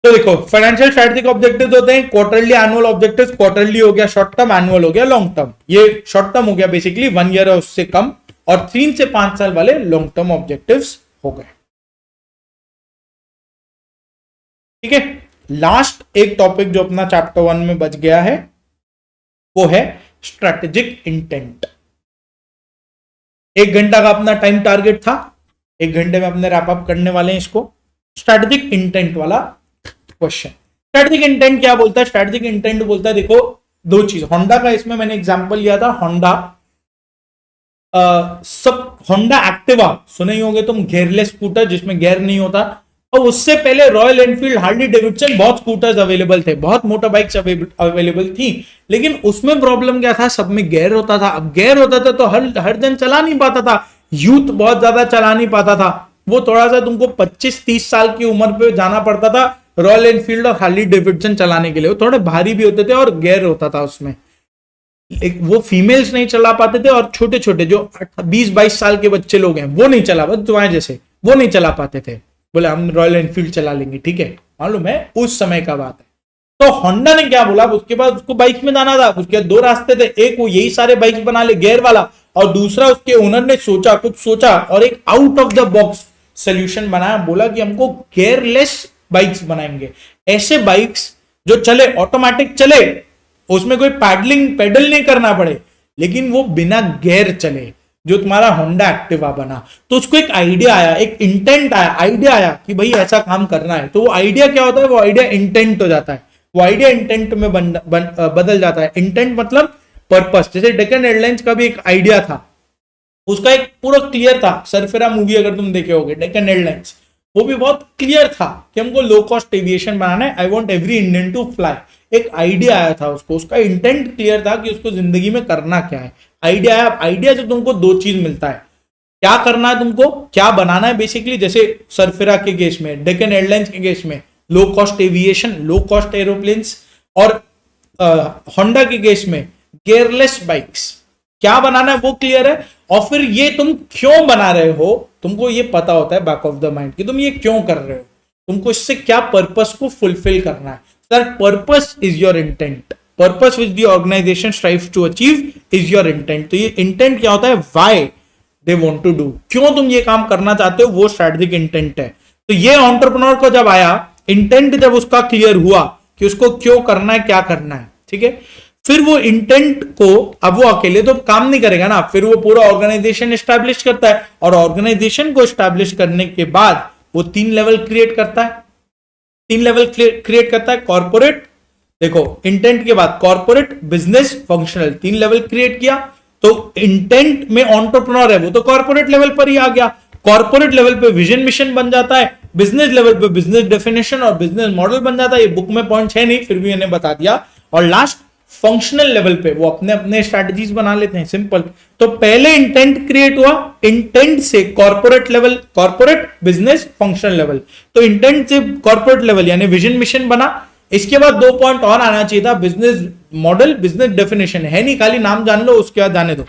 तो देखो, फाइनेंशियल स्ट्रेटेजिक ऑब्जेक्टिव्स होते हैं क्वार्टरली, एनुअल ऑब्जेक्टिव्स। क्वार्टरली हो गया शॉर्ट टर्म, एनुअल हो गया लॉन्ग टर्म। ये शॉर्ट टर्म हो गया बेसिकली 1 ईयर और उससे कम, और 3 से 5 साल वाले लॉन्ग टर्म ऑब्जेक्टिव्स हो गए। ठीक है। लास्ट एक टॉपिक जो अपना चैप्टर 1 में बच गया है वो है स्ट्रेटेजिक इंटेंट। 1 घंटा का अपना टाइम टारगेट था, 1 घंटे में अपने रैप अप करने वाले हैं इसको। स्ट्रेटेजिक इंटेंट वाला क्वेश्चन। स्ट्रेटेजिक इंटेंट क्या बोलता है? स्ट्रेटेजिक इंटेंट बोलता है, देखो दो चीज। होंडा का इसमें मैंने एग्जांपल लिया था, होंडा सब होंडा एक्टिवा सुने ही होंगे तुम, गेयरलेस स्कूटर जिसमें गेयर नहीं होता। और उससे पहले रॉयल एनफील्ड, हार्ली डेविडसन, बहुत स्कूटर्स अवेलेबल थे, बहुत मोटर बाइक्स अवेलेबल थी, लेकिन उसमें प्रॉब्लम क्या था? सब में गेयर होता था। अब गेयर होता था तो हर जन चला नहीं पाता था, यूथ बहुत ज्यादा चला नहीं पाता था। वो थोड़ा सा तुमको 25-30 साल की उम्र पे जाना पड़ता था रॉयल एनफील्ड और हार्ली डेविडसन चलाने के लिए। वो थोड़े भारी भी होते थे और गेयर होता था उसमें। वो फीमेल्स नहीं चला पाते थे, और छोटे छोटे जो 20-22 साल के बच्चे लोग हैं वो नहीं चला पाते, तुम्हारे जैसे वो नहीं चला पाते थे। बोले हम रॉयल एनफील्ड चला लेंगे, ठीक है, मालूम है उस समय का बात है। तो होंडा ने क्या बोला, उसके बाद उसको बाइक में जाना था, उसके बाद 2 रास्ते थे, एक वो यही सारे बाइक बना ले गेयर वाला, और दूसरा उसके ओनर ने कुछ सोचा और एक out of the box solution बनाया। बोला कि हमको गेयरलेस बाइक्स बनाएंगे, ऐसे बाइक्स जो चले, ऑटोमेटिक चले, उसमें कोई पेडल नहीं करना पड़े, लेकिन वो बिना गेयर चले, जो तुम्हारा होंडा एक्टिवा बना। तो उसको एक आइडिया आया, एक इंटेंट आया, आइडिया आया कि भाई ऐसा काम करना है। तो वो आइडिया क्या होता है? वो आइडिया इंटेंट हो जाता है, वो आइडिया इंटेंट में बदल जाता है। इंटेंट मतलब पर्पस। जैसे डेक्कन एयरलाइंस का भी एक आइडिया था, उसका एक पूरा क्लियर था। सरफेरा मूवी अगर तुम देखे होगे, डेक्कन एयरलाइंस, वो भी बहुत क्लियर था कि हमको लो कॉस्ट एविएशन बनाना है, I want every Indian to fly. एक आइडिया आया था उसको, उसका इंटेंट क्लियर था कि उसको जिंदगी में करना क्या है। आइडिया आया, आइडिया से तुमको 2 चीज मिलता है, क्या करना है तुमको, क्या बनाना है बेसिकली। जैसे सरफेरा के केस में, डेक्कन एयरलाइंस के केस में low cost aviation, low cost aeroplanes, और होंडा के केस में गेयरलेस बाइक्स। क्या बनाना है वो क्लियर है, और फिर ये तुम क्यों बना रहे हो, तुमको ये पता होता है बैक ऑफ द माइंड कि तुम ये क्यों कर रहे हो, तुमको इससे क्या पर्पस को फुलफिल करना है। Sir purpose is your intent, purpose which the organisation strives to achieve is your intent. तो ये इंटेंट क्या होता है, why they want to do, क्यों तुम ये काम करना चाहते हो, वो स्ट्रेटेजिक इंटेंट है। तो ये एंटरप्रेन्योर को जब आया इंटेंट, जब उसका क्लियर हुआ कि उसको क्यों करना है, क्या करना है, ठीक है, फिर वो इंटेंट को, अब वो अकेले तो काम नहीं करेगा ना, फिर वो पूरा ऑर्गेनाइजेशन एस्टैब्लिश करता है, और ऑर्गेनाइजेशन को एस्टैब्लिश करने के बाद वो 3 लेवल क्रिएट करता है। 3 लेवल क्रिएट करता है। कॉर्पोरेट, देखो इंटेंट के बाद corporate, business, functional, 3 level create किया। तो इंटेंट में एंटरप्रेन्योर है वो तो कॉर्पोरेट लेवल पर ही आ गया। कॉर्पोरेट लेवल पे विजन मिशन बन जाता है, बिजनेस लेवल पे बिजनेस डेफिनेशन और बिजनेस मॉडल बन जाता है। ये बुक में पॉइंट है नहीं, फिर भी मैंने बता दिया। और लास्ट फंक्शनल लेवल पे वो अपने अपने स्ट्रेटजीज बना लेते हैं, सिंपल। तो पहले इंटेंट क्रिएट हुआ, इंटेंट से corporate level, corporate, business, functional level. तो इंटेंट से कॉर्पोरेट लेवल यानी विजन मिशन बना। इसके बाद 2 पॉइंट और आना चाहिए था, बिजनेस मॉडल, बिजनेस डेफिनेशन, है नहीं, खाली नाम जान लो, उसके बाद जाने दो।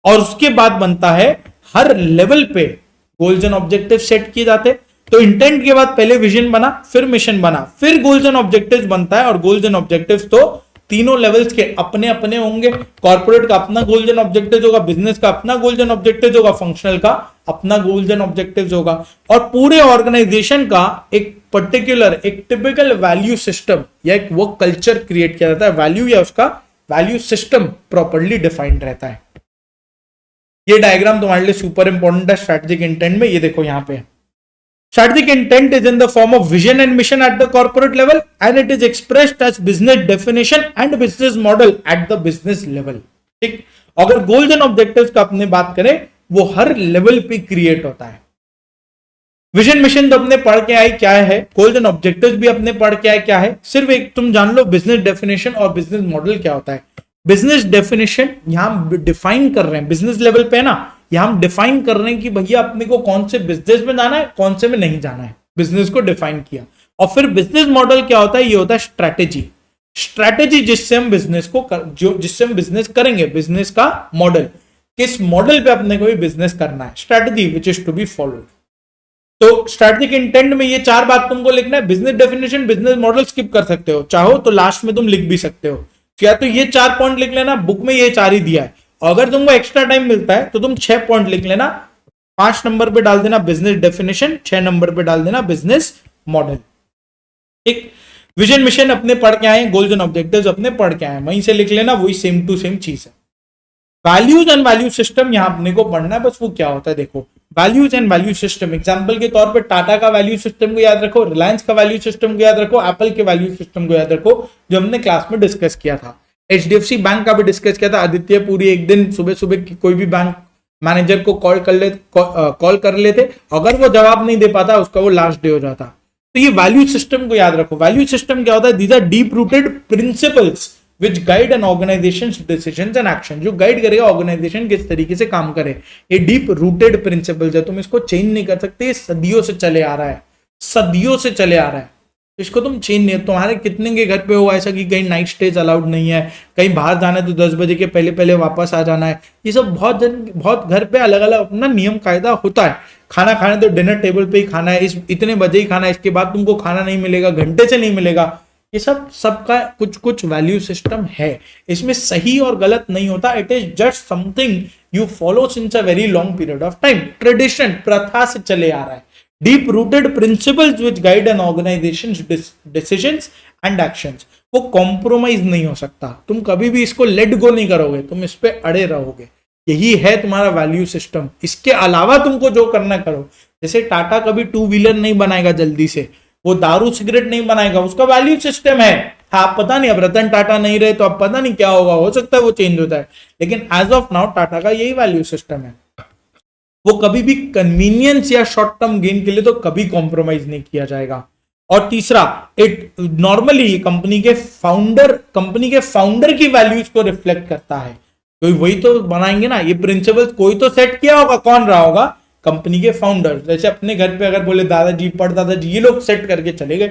और उसके बाद बनता है हर लेवल पे गोल्स एंड ऑब्जेक्टिव सेट किए जाते। तो इंटेंट के बाद पहले विजन बना, फिर मिशन बना, फिर गोल्स एंड ऑब्जेक्टिव्स बनता है। और गोल्स एंड ऑब्जेक्टिव्स तो तीनों लेवल्स के अपने अपने होंगे। कॉर्पोरेट का अपना गोल्स एंड ऑब्जेक्टिव्स होगा, बिजनेस का अपना गोल्स एंड ऑब्जेक्टिव्स होगा, फंक्शनल का अपना गोल्स एंड ऑब्जेक्टिव्स होगा। और पूरे ऑर्गेनाइजेशन का एक पर्टिकुलर, एक टिपिकल वैल्यू सिस्टम या एक वो कल्चर क्रिएट किया जाता है। वैल्यू या उसका वैल्यू सिस्टम प्रॉपर्ली डिफाइंड रहता है। ये डायग्राम तुम्हारे लिए सुपर इंपॉर्टेंट है स्ट्रेटेजिक इंटेंट में। ये देखो यहां पे strategic intent is in the form of vision and mission at the corporate level, and it is expressed as business definition and business model at the business level. ठीक, अगर goals and objectives का अपने बात करें, वो हर level पे create होता है। विजन मिशन तो अपने पढ़ के आए क्या है, गोल्स एंड ऑब्जेक्टिव्स भी अपने पढ़ के आए क्या है। सिर्फ एक तुम जान लो बिजनेस डेफिनेशन और बिजनेस मॉडल क्या होता है। बिजनेस डेफिनेशन यहां डिफाइन कर रहे हैं, बिजनेस लेवल पे है ना, यहां हम डिफाइन कर रहे हैं कि भैया अपने को कौन से बिजनेस में जाना है, कौन से में नहीं जाना है। बिजनेस को डिफाइन किया। और फिर बिजनेस मॉडल क्या होता है, ये होता है स्ट्रैटेजी। स्ट्रैटेजी जिससे हम बिजनेस को जिससे हम बिजनेस करेंगे, बिजनेस का मॉडल, किस मॉडल पे अपने को भी बिजनेस करना है, strategy which is to be followed. तो स्ट्रैटेजिक इंटेंट में ये 4 बात तुमको लिखना है। Business definition, business model skip कर सकते हो, चाहो तो लास्ट में तुम लिख भी सकते हो, या तो ये 4 पॉइंट लिख लेना, बुक में ये 4 ही दिया है। अगर तुमको एक्स्ट्रा टाइम मिलता है तो तुम 6 पॉइंट लिख लेना। 5 नंबर पे डाल देना बिजनेस डेफिनेशन, 6 नंबर पे डाल देना बिजनेस मॉडल। ठीक, विजन मिशन अपने पढ़ के आए, गोल्स एंड ऑब्जेक्टिव्स अपने पढ़ के आए, वहीं से लिख लेना, वही सेम टू सेम चीज है। वैल्यूज एंड वैल्यू सिस्टम यहां अपने को पढ़ना है, बस वो क्या होता है देखो। Values and value system, example के तौर पे टाटा का वैल्यू सिस्टम को याद रखो, रिलायंस का वैल्यू सिस्टम को याद रखो, एप्पल के वैल्यू सिस्टम को याद रखो, जो हमने क्लास में डिस्कस किया था। HDFC बैंक का भी डिस्कस किया था। आदित्य पूरी एक दिन सुबह सुबह कोई भी बैंक मैनेजर को कॉल कर लेते, अगर वो जवाब नहीं दे पाता उसका वो लास्ट डे हो जाता। तो ये वैल्यू सिस्टम को याद रखो। वैल्यू सिस्टम क्या होता है, these are deep rooted principles which guide an organisation decisions and action, जो गाइड करेगा ऑर्गेनाइजेशन किस तरीके से काम करे। ये डीप रूटेड प्रिंसिपल्स है, तुम इसको चेंज नहीं कर सकते, सदियों से चले आ रहा है, सदियों से चले आ रहा है, इसको तुम चेंज नहीं। तुम्हारे कितने के घर पे हो ऐसा कि कहीं नाइट स्टेज अलाउड नहीं है, कहीं बाहर जाना है तो 10 बजे के पहले पहले वापस आ जाना है। ये सब बहुत घर पे अलग अलग अपना नियम कायदा होता है। खाना खाने तो डिनर टेबल पे ही खाना है, इतने बजे ही खाना है, इसके बाद तुमको खाना नहीं मिलेगा, घंटे से नहीं मिलेगा। ये सब सबका कुछ कुछ वैल्यू सिस्टम है, इसमें सही और गलत नहीं होता। It is just something you follow since a very long period of time, tradition, प्रथा से चले आ रहा है। Deep rooted principles which guide an organisation decisions and actions, वो कॉम्प्रोमाइज नहीं हो सकता। तुम कभी भी इसको लेट गो नहीं करोगे, तुम इस पे अड़े रहोगे। यही है तुम्हारा वैल्यू सिस्टम। इसके अलावा तुमको जो करना करो। जैसे टाटा कभी 2 व्हीलर नहीं बनाएगा जल्दी से, वो दारू सिगरेट नहीं बनाएगा, उसका वैल्यू सिस्टम है। हाँ पता नहीं, अब रतन टाटा नहीं रहे तो अब पता नहीं क्या होगा, हो सकता है वो चेंज होता है, लेकिन एज ऑफ नाउ टाटा का यही वैल्यू सिस्टम है। वो कभी भी कन्वीनियंस या शॉर्ट टर्म गेन के लिए तो कभी कॉम्प्रोमाइज नहीं किया जाएगा। और तीसरा, इट नॉर्मली कंपनी के फाउंडर की वैल्यूज को रिफ्लेक्ट करता है। तो वही तो बनाएंगे ना ये प्रिंसिपल्स, कोई तो सेट किया होगा, कौन रहा होगा, कंपनी के फाउंडर। जैसे अपने घर पे अगर बोले दादाजी परदादाजी, ये लोग सेट करके चले गए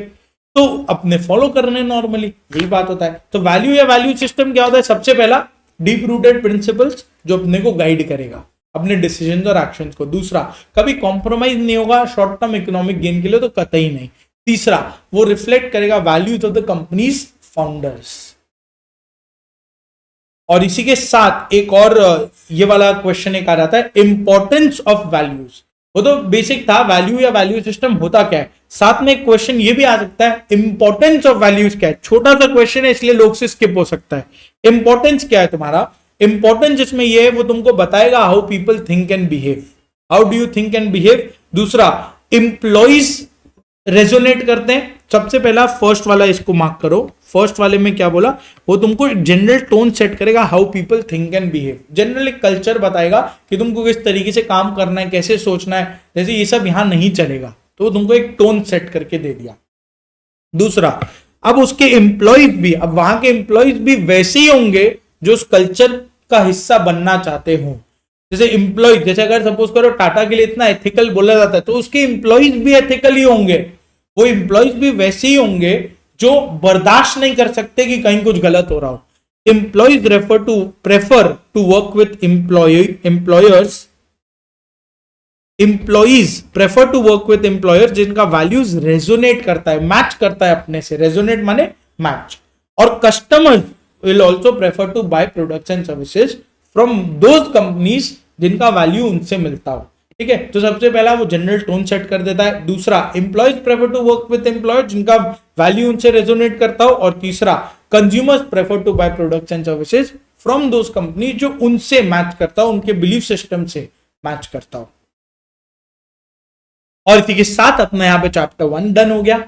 तो अपने फॉलो करने, नॉर्मली यही बात होता है। तो वैल्यू या वैल्यू सिस्टम क्या होता है, सबसे पहला डीप रूटेड प्रिंसिपल्स जो अपने को गाइड करेगा अपने डिसीजन और एक्शंस को। दूसरा, कभी कॉम्प्रोमाइज नहीं होगा शॉर्ट टर्म इकोनॉमिक गेन के लिए तो कतई नहीं। तीसरा, वो रिफ्लेक्ट करेगा values of the companies founders. और इसी के साथ एक और ये वाला क्वेश्चन एक आ जाता है, इंपॉर्टेंस ऑफ वैल्यूज। वो तो बेसिक था, वैल्यू या वैल्यू सिस्टम होता क्या है। साथ में एक क्वेश्चन ये भी आ सकता है, इंपॉर्टेंस ऑफ वैल्यूज क्या है। छोटा सा क्वेश्चन है इसलिए लोग से स्किप हो सकता है। इंपॉर्टेंस क्या है तुम्हारा, इंपॉर्टेंस जिसमें ये है वो तुमको बताएगा how people think and behave, how do you think and behave. दूसरा, इंप्लॉइज रेजोनेट करते हैं। सबसे पहला फर्स्ट वाला इसको मार्क करो, फर्स्ट वाले में क्या बोला, वो तुमको एक जनरल टोन सेट करेगा, how people think and behave. General एक कल्चर बताएगा कि तुमको किस तरीके से काम करना है, कैसे सोचना है, जैसे ये सब यहां नहीं चलेगा, तो तुमको एक टोन सेट करके दे दिया। दूसरा, अब उसके एम्प्लॉयज भी, अब वहां के एम्प्लॉयज भी वैसे ही होंगे जो उस कल्चर का हिस्सा बनना चाहते हो। जैसे एम्प्लॉयज, जैसे अगर सपोज करो टाटा के लिए इतना एथिकल बोला जाता है, तो उसके एम्प्लॉयज भी एथिकल ही होंगे। वो एम्प्लॉयज भी वैसे ही होंगे जो बर्दाश्त नहीं कर सकते कि कहीं कुछ गलत हो रहा हो। Employees prefer to work with employers, employees prefer to work with employers जिनका वैल्यूज रेजोनेट करता है, मैच करता है अपने से। रेजोनेट माने मैच। और customers will also prefer to buy products and services from those companies जिनका वैल्यू उनसे मिलता हो। ठीक है, तो सबसे पहला वो जनरल टोन सेट कर देता है। दूसरा, employees prefer to work with employers जिनका वैल्यू उनसे रेजोनेट करता हो। और तीसरा, consumers prefer to buy products and services from those company जो उनसे मैच करता हो, उनके बिलीफ सिस्टम से मैच करता हो। और इसी के साथ अपना यहाँ पे चैप्टर 1 डन हो गया।